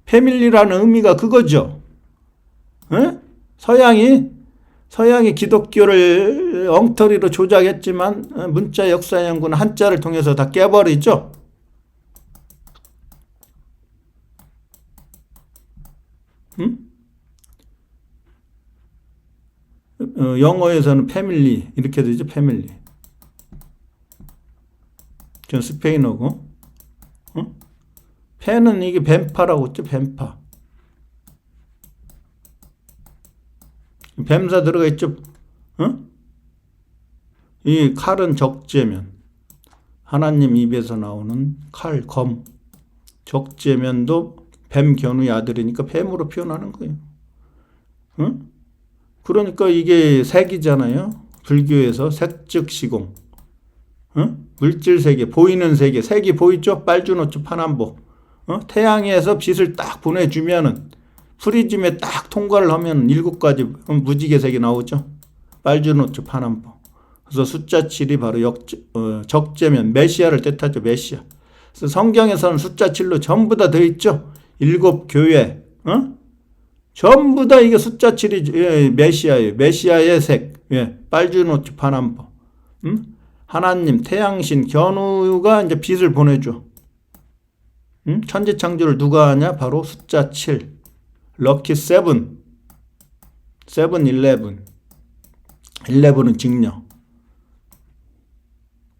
패밀리라는 의미가 그거죠. 서양이 기독교를 엉터리로 조작했지만 문자 역사 연구는 한자를 통해서 다 깨버리죠. 영어에서는 패밀리 이렇게 되죠. 패밀리. 전 스페인어고. 패는 이게 뱀파라고 했죠. 뱀파. 뱀사 들어가 있죠. 이 칼은 적재면. 하나님 입에서 나오는 칼, 검. 적재면도 뱀 견우의 아들이니까 뱀으로 표현하는 거예요. 그러니까 이게 색이잖아요. 불교에서 색즉 시공. 물질 세계, 보이는 세계. 색이 보이죠? 빨주노초 파남보. 태양에서 빛을 딱 보내주면은 프리즘에 딱 통과를 하면 7가지 무지개색이 나오죠. 빨주노초 파남보. 그래서 숫자 7이 바로 적재면 메시아를 뜻하죠. 메시아. 그래서 성경에서는 숫자 7로 전부 다 되어 있죠. 7교회. 전부 다 이게 숫자 7이 메시아예요. 메시아의 색. 빨주노초 파남보. 하나님, 태양신, 견우가 이제 빛을 보내줘. 천지창조를 누가 하냐? 바로 숫자 7. 럭키 7. 7, 11. 11은 직녀.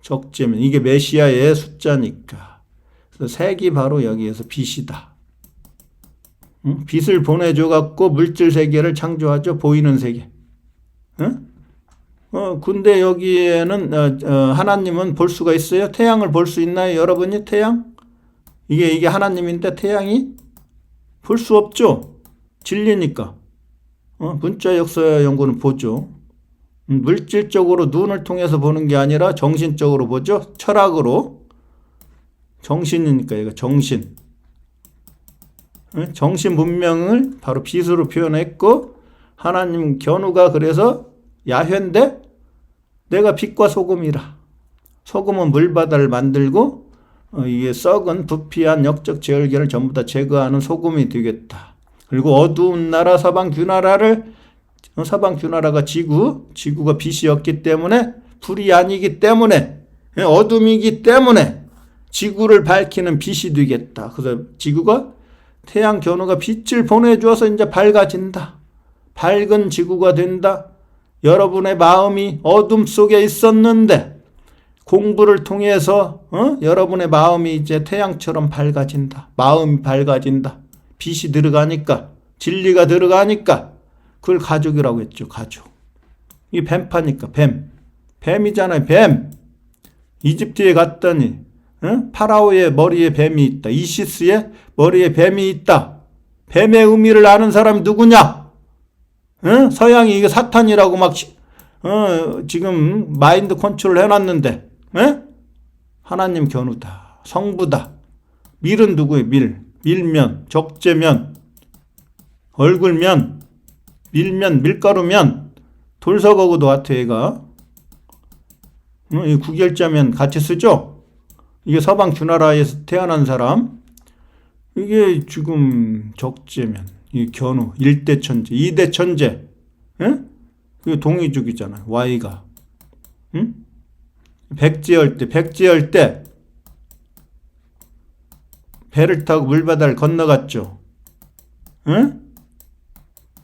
적재면 이게 메시아의 숫자니까. 그래서 색이 바로 여기에서 빛이다. 응? 빛을 보내줘 갖고 물질 세계를 창조하죠. 보이는 세계. 응? 근데 여기에는 하나님은 볼 수가 있어요? 태양을 볼 수 있나요? 여러분이 태양? 이게 하나님인데 태양이 볼 수 없죠. 진리니까. 문자 역사 연구는 보죠. 물질적으로 눈을 통해서 보는 게 아니라 정신적으로 보죠. 철학으로. 정신이니까 이거 정신. 정신 문명을 바로 빛으로 표현했고 하나님 견우가 그래서 야훼인데 내가 빛과 소금이라. 소금은 물바다를 만들고 이게 썩은 부패한 역적 제열계를 전부 다 제거하는 소금이 되겠다. 그리고 어두운 나라 서방 규나라를 서방 규나라가 지구가 빛이었기 때문에 불이 아니기 때문에 어둠이기 때문에 지구를 밝히는 빛이 되겠다. 그래서 지구가 태양 견우가 빛을 보내주어서 이제 밝아진다. 밝은 지구가 된다. 여러분의 마음이 어둠 속에 있었는데 공부를 통해서 여러분의 마음이 이제 태양처럼 밝아진다. 마음이 밝아진다. 빛이 들어가니까 진리가 들어가니까 그걸 가족이라고 했죠. 가족. 이 뱀파니까 뱀이잖아요. 뱀. 이집트에 갔더니 파라오의 머리에 뱀이 있다. 이시스의 머리에 뱀이 있다. 뱀의 의미를 아는 사람이 누구냐? 서양이 이게 사탄이라고 막 지금 마인드 컨트롤 해놨는데 하나님 견우다. 성부다. 밀은 누구예요? 밀면, 적재면, 얼굴면, 밀면, 밀가루면, 돌석어고도 같아 얘가. 이 구결자면 같이 쓰죠? 이게 서방 주나라에서 태어난 사람. 이게 지금 적재면, 이 견우, 1대 천재, 2대 천재. 이게 동이족이잖아요. Y가. 백제열 때 배를 타고 물바다를 건너갔죠.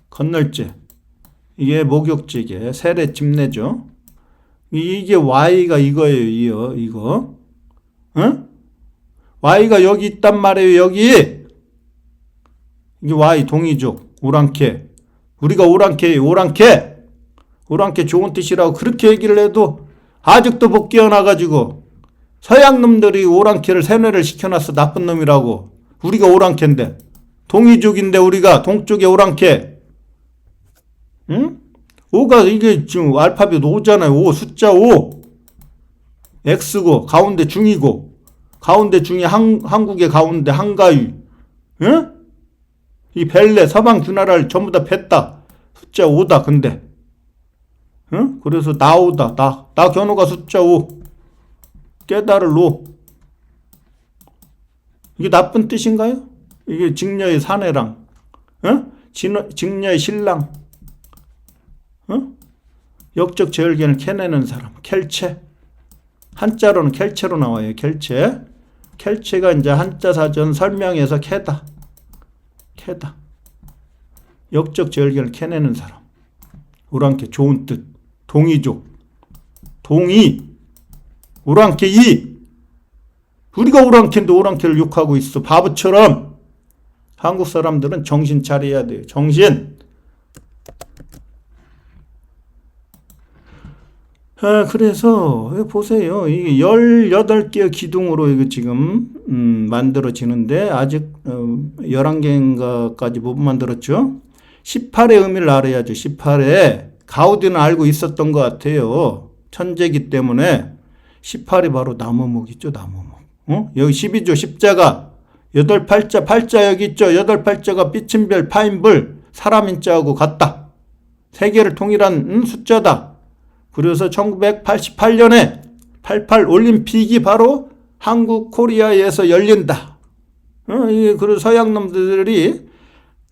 건널제. 이게 목욕제게 세례 집내죠. 이게 Y가 이거예요. 이거. Y가 여기 있단 말이에요. 여기. 이게 Y 동이족. 오랑캐. 우리가 오랑캐예요. 오랑캐 좋은 뜻이라고 그렇게 얘기를 해도 아직도 못 깨어나가지고 서양 놈들이 오랑캐를 세뇌를 시켜놨어. 나쁜 놈이라고. 우리가 오랑캐인데. 동이족인데 우리가 동쪽의 오랑캐. 응? 5가 이게 지금 알파벳 5잖아요. 5 숫자 5. X고 가운데 중이고 가운데 중이 한국의 가운데 한가위. 응? 이 벨레 서방 주나라를 전부 다 팼다. 숫자 5다. 근데 응? 그래서 나오다. 나 견우가 숫자 5. 깨달을 5. 이게 나쁜 뜻인가요? 이게 직녀의 사내랑 직녀의 신랑 역적 제열견을 캐내는 사람. 켈체. 한자로는 켈체로 나와요. 켈체가 이제 한자 사전 설명에서 캐다. 역적 제열견을 캐내는 사람. 오랑캐 좋은 뜻. 동이족. 동이. 오랑캐 이. 우리가 오랑캐인데 오랑캐를 욕하고 있어. 바보처럼. 한국 사람들은 정신 차려야 돼요. 정신. 그래서 보세요. 이게 18개의 기둥으로 이거 지금 만들어지는데 아직 11개인가까지 못 만들었죠. 18의 의미를 알아야죠. 18에 가우디는 알고 있었던 것 같아요. 천재기 때문에 18이 바로 나무목이죠. 나무목. 여기 12조 십자가 8팔자 팔자 여기 있죠. 8팔자가 빛은 별 파인불 사람인자하고 같다. 세계를 통일한 숫자다. 그래서 1988년에 88 올림픽이 바로 한국 코리아에서 열린다. 그래서 서양 놈들이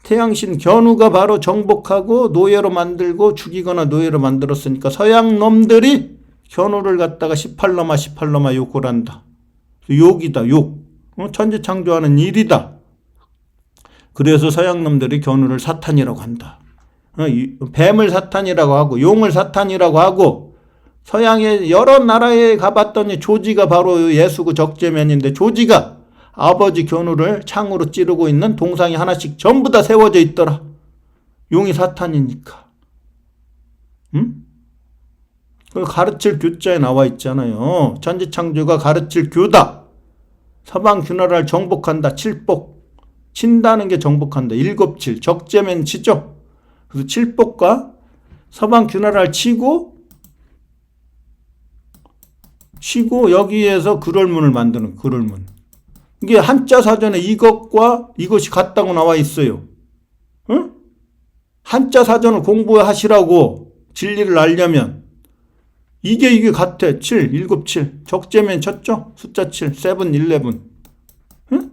태양신 견우가 바로 정복하고 노예로 만들고 죽이거나 노예로 만들었으니까 서양 놈들이 견우를 갖다가 18로마 욕을 한다. 욕이다. 욕. 천지 창조하는 일이다. 그래서 서양 놈들이 견우를 사탄이라고 한다. 뱀을 사탄이라고 하고 용을 사탄이라고 하고 서양의 여러 나라에 가봤더니 조지가 바로 예수고 적재면인데 조지가 아버지 견우를 창으로 찌르고 있는 동상이 하나씩 전부 다 세워져 있더라. 용이 사탄이니까. 응? 가르칠 교자에 나와 있잖아요. 천지창조가 가르칠 교다. 서방 균화를 정복한다. 칠복. 친다는 게 정복한다. 일곱칠. 적재면 치죠. 그래서 칠복과 서방 균화를 치고 여기에서 그럴문을 만드는 그럴문. 이게 한자 사전에 이것과 이것이 같다고 나와 있어요. 응? 한자 사전을 공부하시라고 진리를 알려면 이게 같아. 7, 7, 7. 적재면 쳤죠? 숫자 7, 7, 11. 응?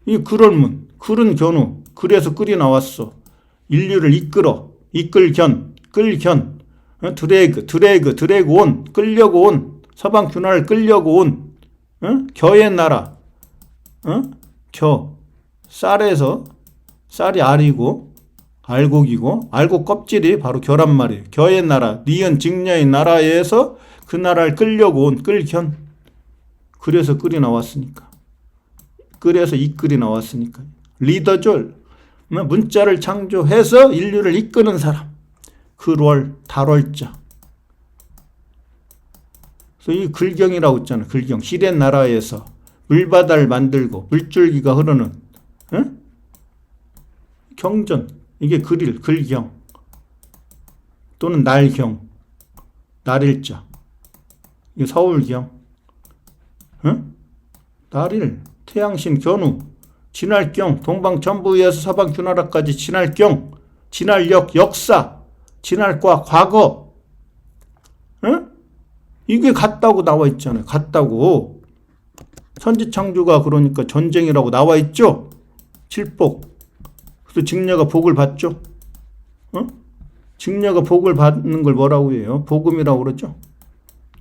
이 그럴문. 글은 견우. 그래서 끌이 나왔어. 인류를 이끌견, 끌견. 드래그 온, 끌려고 온. 서방 균화를 끌려고 온. 겨의 나라. 쌀에서, 쌀이 알이고, 알곡이고, 알곡 껍질이 바로 겨란 말이에요. 겨의 나라, 니은 직녀의 나라에서 그 나라를 끌려고 온 끌견. 그래서 끌이 나왔으니까. 그래서 이 끌이 나왔으니까. 리더죠. 문자를 창조해서 인류를 이끄는 사람. 글월, 달월자. 그래서 이 글경이라고 있잖아. 글경. 히렌 나라에서 물바다를 만들고 물줄기가 흐르는 경전. 이게 글경 또는 날경, 날일자. 이게 서울경. 날일, 태양신, 견우, 진할경, 동방천부에서 서방균화라까지 진할경, 진할역, 역사, 진할과, 과거. 이게 같다고 나와 있잖아요. 같다고. 천지창조가 그러니까 전쟁이라고 나와 있죠. 칠복. 그래서 직녀가 복을 받죠. 직녀가 복을 받는 걸 뭐라고 해요? 복음이라고 그러죠.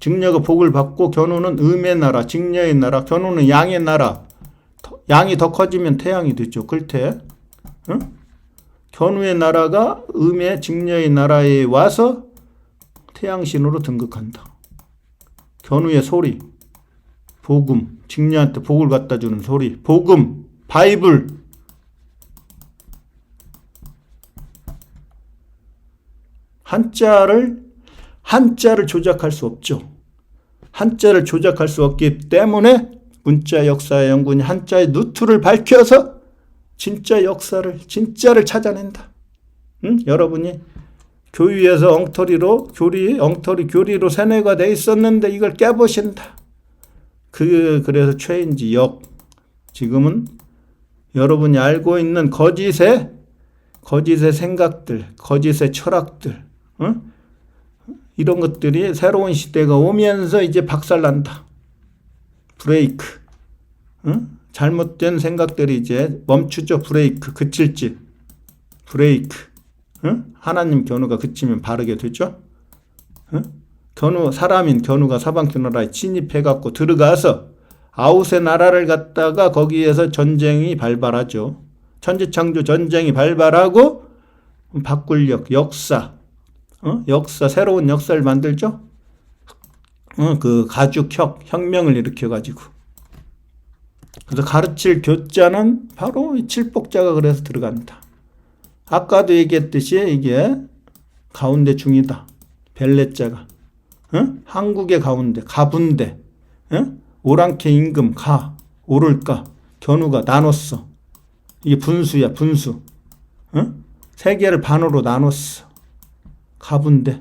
직녀가 복을 받고 견우는 음의 나라, 직녀의 나라, 견우는 양의 나라. 양이 더 커지면 태양이 되죠. 글태. 견우의 나라가 음의 직녀의 나라에 와서 태양신으로 등극한다. 견우의 소리, 복음, 직녀한테 복을 갖다 주는 소리, 복음, 바이블. 한자를 조작할 수 없죠. 한자를 조작할 수 없기 때문에 문자 역사 연구원이 한자의 누트를 밝혀서 진짜를 찾아낸다. 여러분이 교위에서 엉터리 교리로 세뇌가 돼 있었는데 이걸 깨보신다. 그래서 최인지 지금은 여러분이 알고 있는 거짓의 생각들, 거짓의 철학들, 이런 것들이 새로운 시대가 오면서 이제 박살난다. 브레이크. 잘못된 생각들이 이제 멈추죠. 브레이크. 그칠지. 브레이크. 하나님 견우가 그치면 바르게 되죠. 사람인 견우가 서방균화라에 침입해갖고 들어가서 아웃의 나라를 갖다가 거기에서 전쟁이 발발하죠. 천지창조 전쟁이 발발하고 바꿀력, 역사, 새로운 역사를 만들죠. 그 가죽혁명을 일으켜가지고. 그래서 가르칠 교자는 바로 이 칠복자가 그래서 들어간다. 아까도 얘기했듯이 이게 가운데 중이다. 벨레자가. 한국의 가운데, 가분대, 오랑캐 임금, 오를까, 견우가 나눴어. 이게 분수야, 분수. 세 개를 반으로 나눴어. 가분대.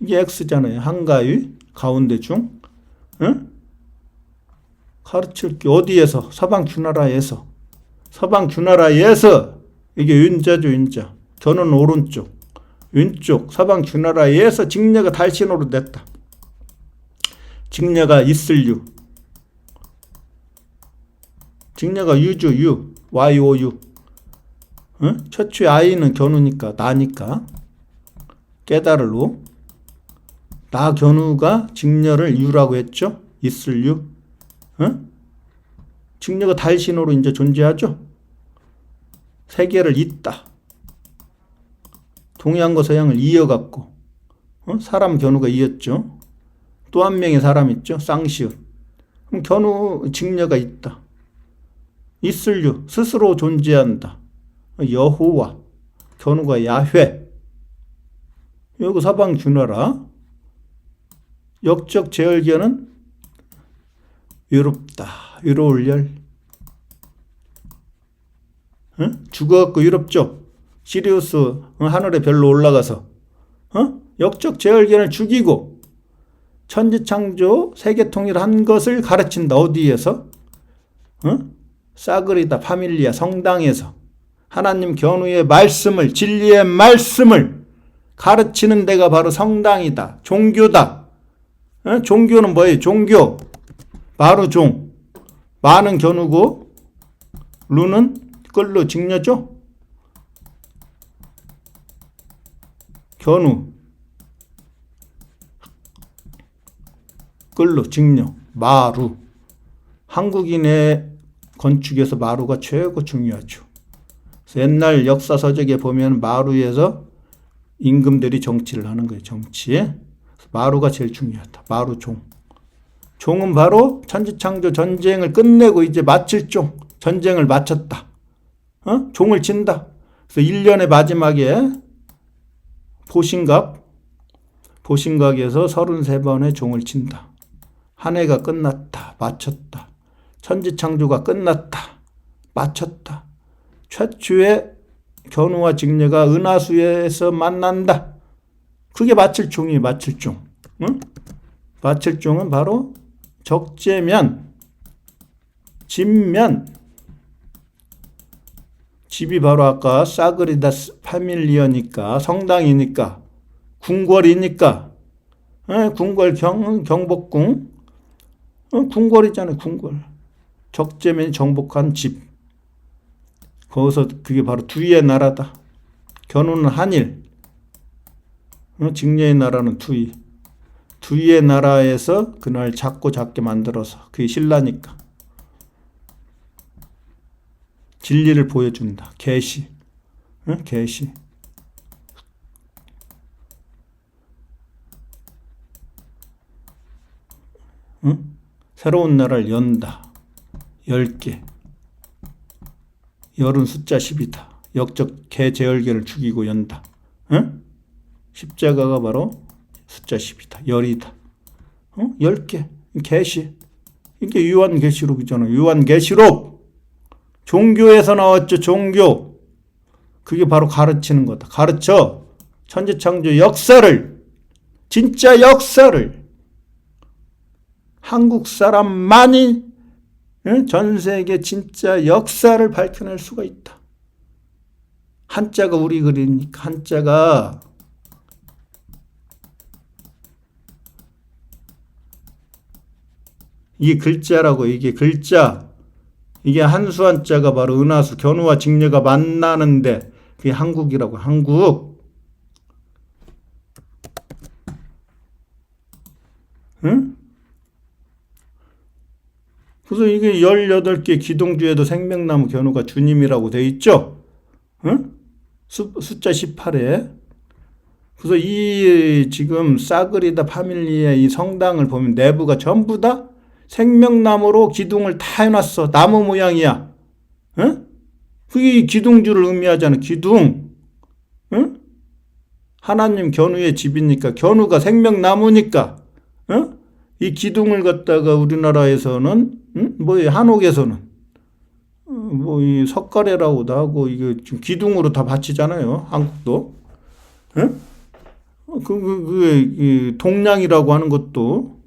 이게 X잖아요. 한가위, 가운데 중. 가르칠 게 어디에서? 서방균화라에서. 이게 윤자죠, 윤자. 견우는 오른쪽. 왼쪽 서방균화라에서 직녀가 달신으로 됐다. 직녀가 있을유. 직녀가 유주, YOU. 최초의 아이는 견우니까, 나니까. 깨달을로. 나 견우가 직녀를 유라고 했죠. 있을유. 직녀가 달신으로 이제 존재하죠. 세계를 잇다. 동양과 서양을 이어갖고 사람 견우가 이었죠. 또 한 명의 사람 있죠. 쌍시옷. 그럼 견우 직녀가 있다. 있을류 스스로 존재한다. 여호와 견우가 야훼. 여기 서방 균화라. 역적 제얼견은 외롭다. 외로울 열. 죽어갖고 외롭죠. 시리우스 하늘에 별로 올라가서 역적 제얼견을 죽이고 천지창조 세계통일한 것을 가르친다. 어디에서? 사그리다 파밀리아 성당에서 하나님 견우의 말씀을 진리의 말씀을 가르치는 데가 바로 성당이다. 종교다. 종교는 뭐예요? 종교. 마루 종. 마는 견우고 루는 끌로 직녀죠. 견우 끌로 직녀 마루. 한국인의 건축에서 마루가 최고 중요하죠. 옛날 역사서적에 보면 마루에서 임금들이 정치를 하는 거예요. 정치에 마루가 제일 중요하다. 마루 종. 종은 바로 천지창조 전쟁을 끝내고 이제 마칠 종. 전쟁을 마쳤다. 종을 친다. 그래서 1년의 마지막에 보신각에서 33번의 종을 친다. 한 해가 끝났다. 마쳤다. 천지창조가 끝났다. 마쳤다. 최초의 견우와 직녀가 은하수에서 만난다. 그게 마칠 종이에요. 마칠 종. 마칠 종은 바로 적재면, 집면. 집이 바로 아까 사그리다 파밀리아니까 성당이니까 궁궐이니까 궁궐 경복궁 궁궐이잖아요. 궁궐. 적재면이 정복한 집. 거기서 그게 바로 두이의 나라다. 견우는 한일, 직녀의 나라는 두이. 두이의 나라에서 그날 작게 만들어서 그게 신라니까. 진리를 보여준다. 계시. 계시. 새로운 나라를 연다. 10개. 열은 숫자 10이다. 역적 개제얼견을 죽이고 연다. 십자가가 바로 숫자 10이다. 열이다. 10개. 계시. 이게 요한계시록이잖아요. 요한계시록. 종교에서 나왔죠. 종교. 그게 바로 가르치는 거다. 가르쳐. 천지창조 역사를, 진짜 역사를 한국 사람만이 전 세계 진짜 역사를 밝혀낼 수가 있다. 한자가 우리 글이니까 한자가 이게 글자라고. 이게 글자. 이게 한수 한자가 바로 은하수 견우와 직녀가 만나는데 그게 한국이라고. 한국. 응? 그래서 이게 18개 기둥주에도 생명나무 견우가 주님이라고 돼 있죠. 응? 숫자 18에. 그래서 이 지금 사그리다 파밀리아 이 성당을 보면 내부가 전부 다 생명나무로 기둥을 다 해놨어. 나무 모양이야. 응? 그게 기둥주를 의미하잖아. 기둥. 응? 하나님 견우의 집이니까 견우가 생명나무니까. 응? 이 기둥을 갖다가 우리나라에서는 뭐예요? 한옥에서는 뭐 이 석가래라고도 하고 이게 지금 기둥으로 다 바치잖아요. 한국도. 응? 그 동량이라고 하는 것도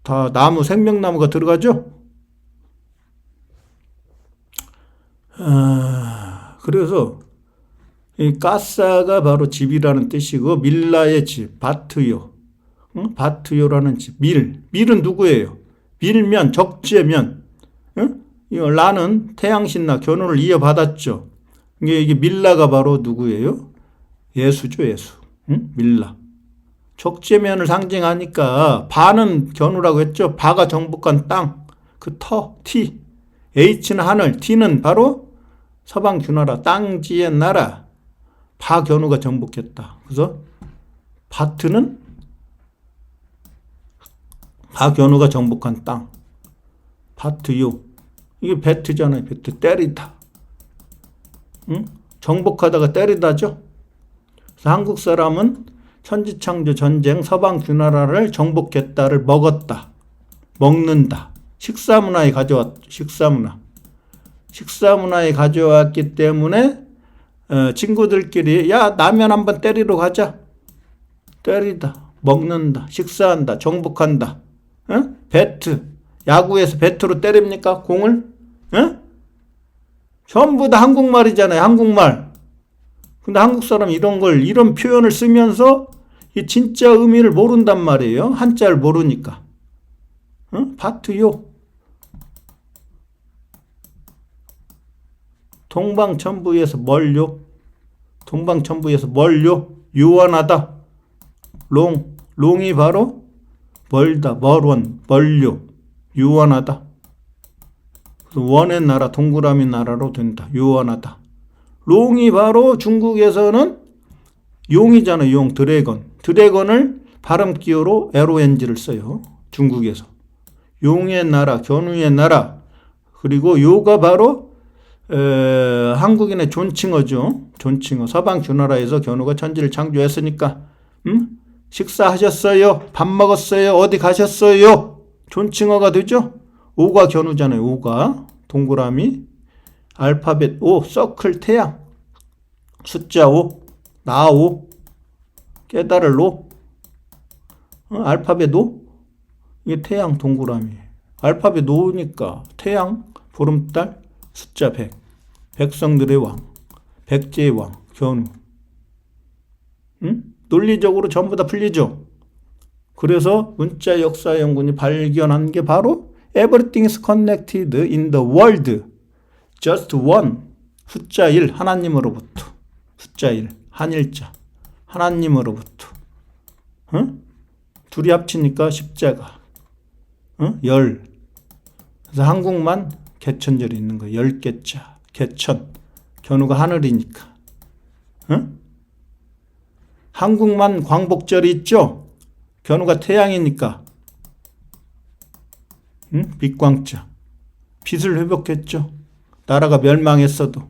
다 나무 생명나무가 들어가죠. 그래서 이 까사가 바로 집이라는 뜻이고 밀라의 집 바트요. 바트요라는 집. 밀은 누구예요? 밀면 적재면. 이거 라는 태양신나 견우를 이어받았죠. 이게 밀라가 바로 누구예요? 예수죠. 예수. 밀라. 적재면을 상징하니까 바는 견우라고 했죠. 바가 정복한 땅. 그 티. H는 하늘. T는 바로 서방 균화라. 땅지의 나라. 바견우가 정복했다. 그래서 바트는 바견우가 정복한 땅. 바트요. 이게 베트잖아요. 베트. 때리다. 응? 정복하다가 때리다죠. 그래서 한국 사람은 천지창조 전쟁 서방 주나라를 정복했다를 먹었다. 먹는다. 식사문화에 가져왔죠. 식사문화. 식사문화에 가져왔기 때문에 친구들끼리 야 라면 한번 때리러 가자. 때리다. 먹는다. 식사한다. 정복한다. 응? 배트. 야구에서 배트로 때립니까? 공을? 응? 전부 다 한국말이잖아요. 한국말. 근데 한국 사람이 이런 표현을 쓰면서 이 진짜 의미를 모른단 말이에요. 한자를 모르니까. 응? 바트요. 동방천부에서 멀요. 동방천부에서 멀요. 요원하다. 롱이 바로 멀다. 멀원. 멀요. 요원하다. 원의 나라, 동그라미 나라로 된다. 요원하다. 롱이 바로 중국에서는 용이잖아요. 용, 드래건. 드래건을 발음 기호로 LONG를 써요. 중국에서. 용의 나라, 견우의 나라. 그리고 요가 바로 한국인의 존칭어죠. 존칭어. 서방 주나라에서 견우가 천지를 창조했으니까 식사하셨어요? 밥 먹었어요? 어디 가셨어요? 존칭어가 되죠. 오가 견우잖아요. 오가. 동그라미. 알파벳 O. 서클 태양. 숫자 5. 나 5. 깨달을 오. 알파벳 O. 이게 태양 동그라미. 알파벳 O니까 태양, 보름달, 숫자 100. 백성들의 왕. 백제의 왕. 견우. 논리적으로 전부 다 풀리죠. 그래서 문자 역사 연구원이 발견한 게 바로 Everything is connected in the world. Just one. 숫자 1. 하나님으로부터. 숫자 1. 한일자. 하나님으로부터. 둘이 합치니까 십자가. 열. 그래서 한국만 개천절이 있는 거예요. 10개자. 개천. 견우가 하늘이니까. 한국만 광복절이 있죠. 견우가 태양이니까. 빛광자. 빛을 회복했죠. 나라가 멸망했어도.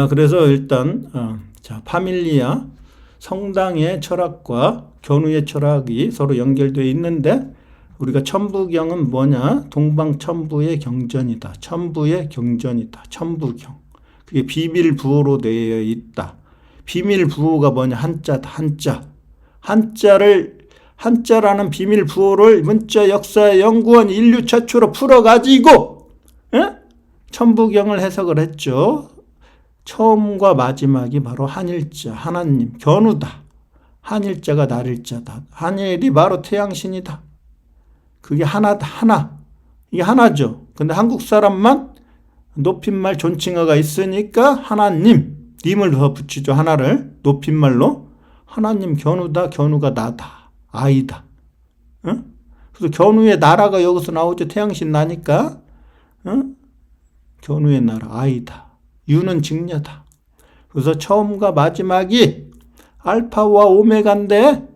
그래서 일단 파밀리아 성당의 철학과 견우의 철학이 서로 연결되어 있는데 우리가 천부경은 뭐냐? 동방천부의 경전이다. 천부의 경전이다. 천부경. 그게 비밀부호로 되어 있다. 비밀부호가 뭐냐? 한자다. 한자라는 비밀부호를 문자 역사 연구원 인류 최초로 풀어가지고 천부경을 해석을 했죠. 처음과 마지막이 바로 한일자, 하나님, 견우다. 한일자가 날일자다. 한일이 바로 태양신이다. 그게 하나다. 하나. 이게 하나죠. 근데 한국 사람만 높임말 존칭어가 있으니까 하나님, 님을 더 붙이죠. 하나를 높임말로. 하나님 견우다. 견우가 나다. 아이다. 그래서 견우의 나라가 여기서 나오죠. 태양신 나니까. 견우의 나라. 아이다. 유는 직녀다. 그래서 처음과 마지막이 알파와 오메가인데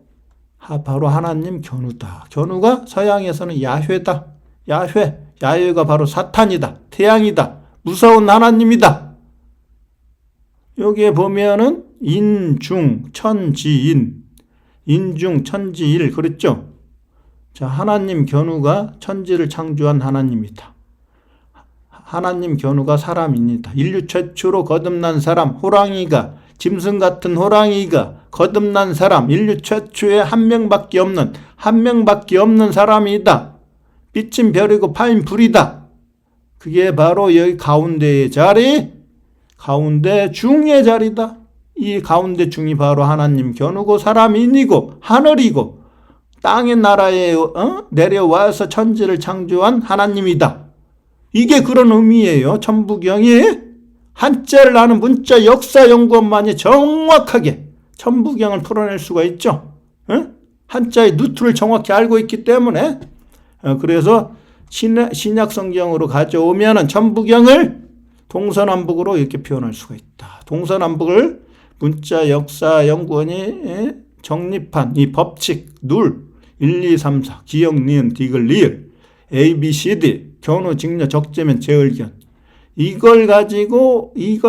바로 하나님 견우다. 견우가 서양에서는 야훼다. 야훼가 바로 사탄이다. 태양이다. 무서운 하나님이다. 여기에 보면은 인중 천지인. 인중 천지일 그랬죠. 자, 하나님 견우가 천지를 창조한 하나님이다. 하나님 견우가 사람입니다. 인류 최초로 거듭난 사람, 호랑이가, 짐승 같은 호랑이가 거듭난 사람, 인류 최초의 한 명밖에 없는 사람이다. 빛은 별이고 파인 불이다. 그게 바로 여기 가운데의 자리, 가운데 중의 자리다. 이 가운데 중이 바로 하나님 견우고 사람인이고 하늘이고 땅의 나라에 내려와서 천지를 창조한 하나님이다. 이게 그런 의미예요. 천부경이 한자를 아는 문자 역사 연구원만이 정확하게 천부경을 풀어낼 수가 있죠. 한자의 루트를 정확히 알고 있기 때문에 그래서 신약 성경으로 가져오면은 천부경을 동서남북으로 이렇게 표현할 수가 있다. 동서남북을 문자 역사 연구원이 정립한 이 법칙 눌 1, 2, 3, 4 기역, 니은, 디귿, 리을 A, B, C, D 견우, 직녀, 적재면, 재을견 이걸 가지고 이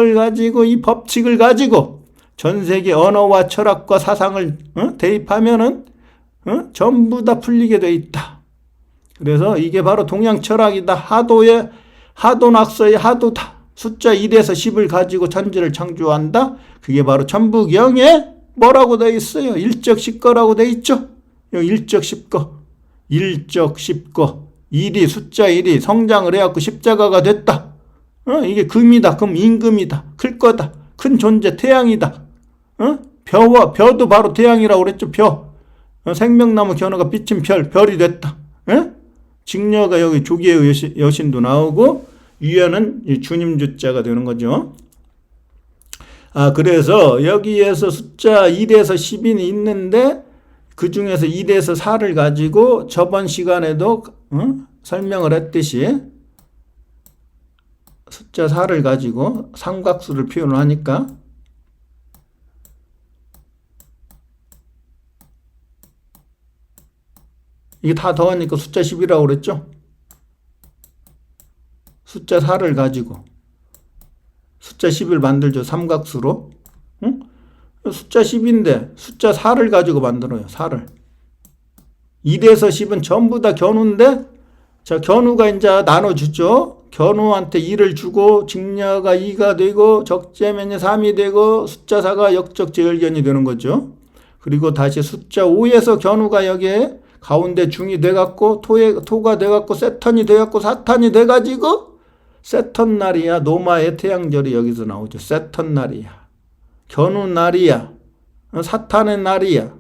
법칙을 가지고 전 세계 언어와 철학과 사상을 대입하면은 전부 다 풀리게 돼 있다. 그래서 이게 바로 동양 철학이다. 하도낙서의 하도다. 숫자 1에서 10을 가지고 천지를 창조한다. 그게 바로 천부경에 뭐라고 돼 있어요? 일적 십거라고 돼 있죠? 여기 일적 십거. 일적 십거. 1이 숫자 1이 성장을 해갖고 십자가가 됐다. 이게 금이다. 금 임금이다. 클 거다. 큰 존재 태양이다. 벼도 바로 태양이라고 그랬죠. 벼. 생명나무 견우가 비친 별이 됐다. 직녀가 여기 조기의 여신도 나오고 유연은 주님 주자가 되는 거죠. 그래서 여기에서 숫자 1에서 10이 있는데 그 중에서 1에서 4를 가지고 저번 시간에도 설명을 했듯이 숫자 4를 가지고 삼각수를 표현을 하니까 이게 다 더하니까 숫자 10이라고 그랬죠? 숫자 4를 가지고 숫자 10을 만들죠. 삼각수로. 숫자 10인데 숫자 4를 가지고 만들어요. 4를. 1에서 10은 전부 다 견우인데 자, 견우가 이제 나눠주죠. 견우한테 2를 주고 직녀가 2가 되고 적재면이 3이 되고 숫자 4가 역적 재을견이 되는 거죠. 그리고 다시 숫자 5에서 견우가 여기에 가운데 중이 돼갖고 토가 돼갖고 세턴이 돼갖고 사탄이 돼가지고 세턴날이야. 노마의 태양절이 여기서 나오죠. 세턴날이야. 견우 날이야. 사탄의 날이야.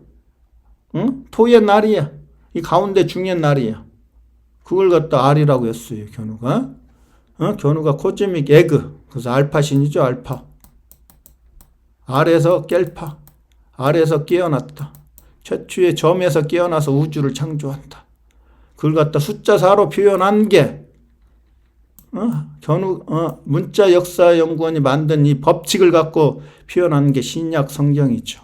토의 날이야. 이 가운데 중의 날이야. 그걸 갖다 R이라고 했어요. 견우가. 견우가 코즈믹 에그. 그래서 알파신이죠. 알파. R에서 깰파. R에서 깨어났다. 최초의 점에서 깨어나서 우주를 창조한다. 그걸 갖다 숫자 4로 표현한 게 문자 역사 연구원이 만든 이 법칙을 갖고 표현한 게 신약 성경이죠.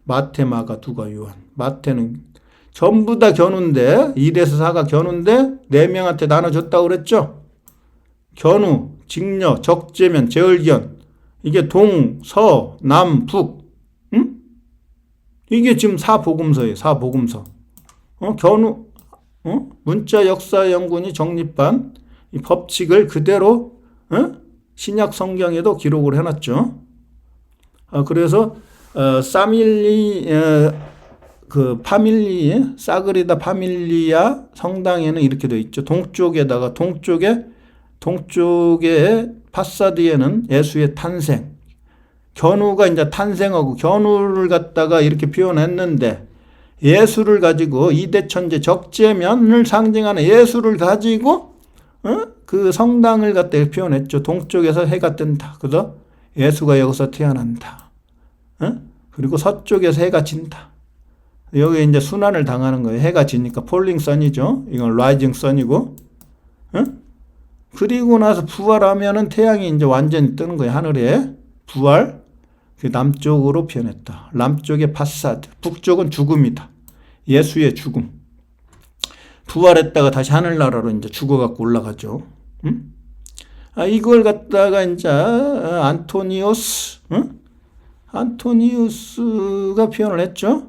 마태, 마가, 누가, 요한. 마태는 전부 다 견우인데 1에서 4가 견우인데 4명한테 나눠줬다고 그랬죠. 견우, 직녀, 적재면, 재을견. 이게 동, 서, 남, 북. 이게 지금 사복음서예요. 사복음서. 견우, 문자 역사 연구원이 정립한 이 법칙을 그대로 신약 성경에도 기록을 해놨죠. 그래서 사그리다 파밀리아 성당에는 이렇게 되어 있죠. 동쪽에 파사드에는 예수의 탄생. 견우가 이제 탄생하고 견우를 갖다가 이렇게 표현했는데 예수를 가지고 이대 천재 적재면을 상징하는 예수를 가지고 그 성당을 갖다 표현했죠. 동쪽에서 해가 뜬다. 그래서 예수가 여기서 태어난다. 그리고 서쪽에서 해가 진다. 여기 이제 순환을 당하는 거예요. 해가 지니까 폴링 선이죠. 이건 라이징 선이고. 그리고 나서 부활하면은 태양이 이제 완전히 뜨는 거예요. 하늘에. 부활. 그 남쪽으로 표현했다. 남쪽의 파사드. 북쪽은 죽음이다. 예수의 죽음. 부활했다가 다시 하늘나라로 이제 죽어갖고 올라가죠. 이걸 갖다가 이제 안토니우스가 표현을 했죠.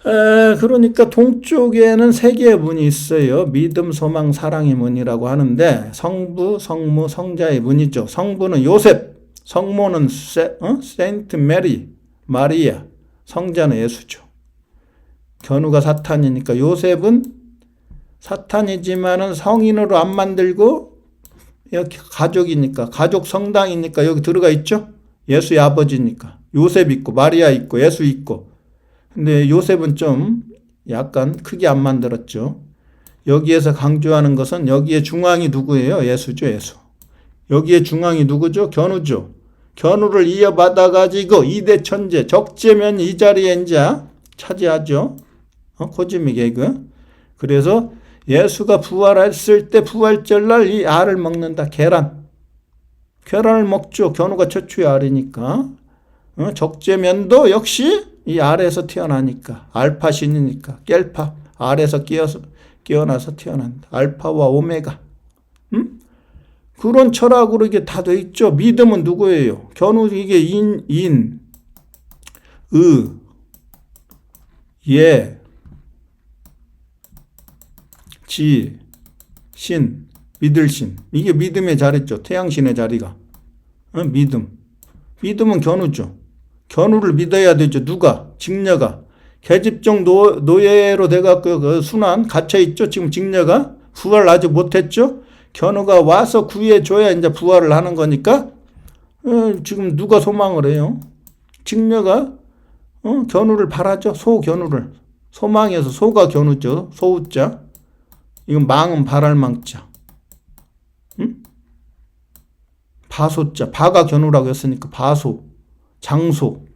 그러니까 동쪽에는 세 개의 문이 있어요. 믿음, 소망, 사랑의 문이라고 하는데 성부, 성모, 성자의 문이죠. 성부는 요셉, 성모는 세인트 메리, 마리아, 성자는 예수죠. 견우가 사탄이니까 요셉은 사탄이지만은 성인으로 안 만들고 여기 가족이니까 가족 성당이니까 여기 들어가 있죠. 예수의 아버지니까 요셉 있고 마리아 있고 예수 있고. 근데 요셉은 좀 약간 크게 안 만들었죠. 여기에서 강조하는 것은 여기에 중앙이 누구예요? 예수죠. 예수. 여기에 중앙이 누구죠? 견우죠. 견우를 이어받아 가지고 이대 천재 적재면 이 자리에 이제 차지하죠. 코즈믹 에그. 그래서 예수가 부활했을 때 부활절날 이 알을 먹는다. 계란을 먹죠. 견우가 최초의 알이니까. 적재면도 역시 이 알에서 태어나니까. 알파신이니까. 깰파. 알에서 깨어나서 태어난다. 알파와 오메가. 그런 철학으로 이게 다 돼 있죠. 믿음은 누구예요? 견우 이게 예, 지, 신, 믿을 신. 이게 믿음의 자리죠. 태양신의 자리가. 믿음은 견우죠. 견우를 믿어야 되죠. 누가? 직녀가. 계집종 노예로 돼갖고 그 순환 갇혀있죠. 지금 직녀가. 부활을 아직 못했죠. 견우가 와서 구해줘야 이제 부활을 하는 거니까, 지금 누가 소망을 해요? 직녀가, 견우를 바라죠. 소견우를. 소망해서 소가 견우죠. 소우자. 이건 망은 바랄 망자. 바소자. 바가 견우라고 했으니까 바소. 장소.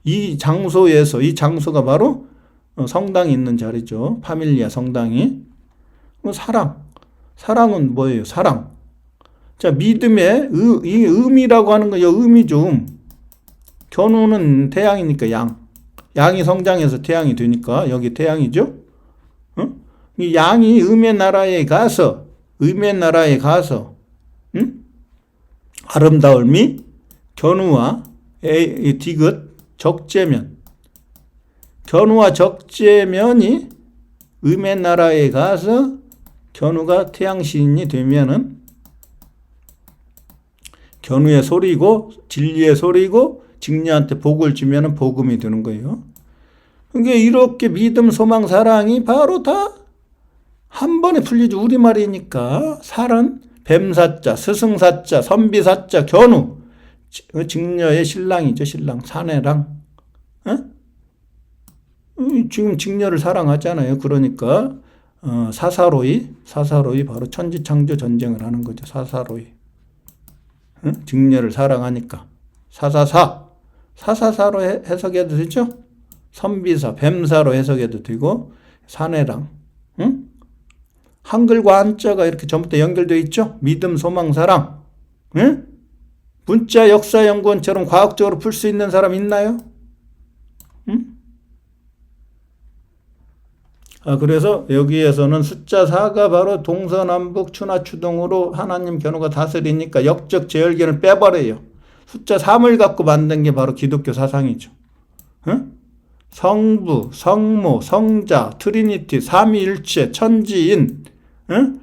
이 장소에서, 이 장소가 바로 성당이 있는 자리죠. 파밀리아 성당이. 사랑은 뭐예요? 사랑. 자, 믿음의 이 음이라고 하는 거요. 음이죠. 견우는 태양이니까 양이 성장해서 태양이 되니까 여기 태양이죠. 이 양이 음의 나라에 가서 아름다움이 견우와 디귿 적재면. 견우와 적재면이 음의 나라에 가서 견우가 태양신이 되면은 견우의 소리고 진리의 소리고 직녀한테 복을 주면은 복음이 되는 거예요. 그게 이렇게 믿음, 소망, 사랑이 바로 다 한 번에 풀리죠. 우리말이니까. 살은 뱀사자, 스승사자, 선비사자, 견우. 직녀의 신랑이죠. 신랑. 사내랑. 지금 직녀를 사랑하잖아요. 그러니까 사사로이 바로 천지창조 전쟁을 하는 거죠. 사사로이. 직녀를 사랑하니까. 사사사로 해석해도 되죠. 선비사, 뱀사로 해석해도 되고 사내랑. 한글과 한자가 이렇게 전부 다 연결되어 있죠. 믿음, 소망, 사랑. 문자 역사연구원처럼 과학적으로 풀 수 있는 사람 있나요? 그래서 여기에서는 숫자 4가 바로 동서남북 추나추동으로 하나님 견우가 다스리니까 역적 제열견을 빼버려요. 숫자 3을 갖고 만든 게 바로 기독교 사상이죠. 성부, 성모, 성자, 트리니티, 삼위일체, 천지인.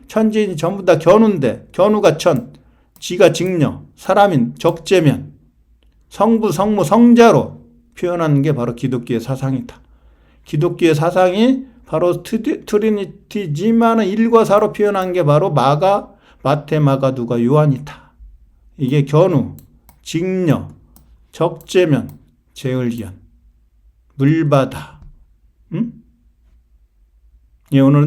천지인이 전부 다 견우인데 견우가 천, 지가 직녀, 사람인 적재면, 성부, 성모, 성자로 표현하는 게 바로 기독교의 사상이다. 기독교의 사상이 바로 트리니티지만은 1과 4로 표현한 게 바로 마태, 마가, 누가, 요한이다. 이게 견우, 직녀, 적재면, 제을견, 물바다. 예, 오늘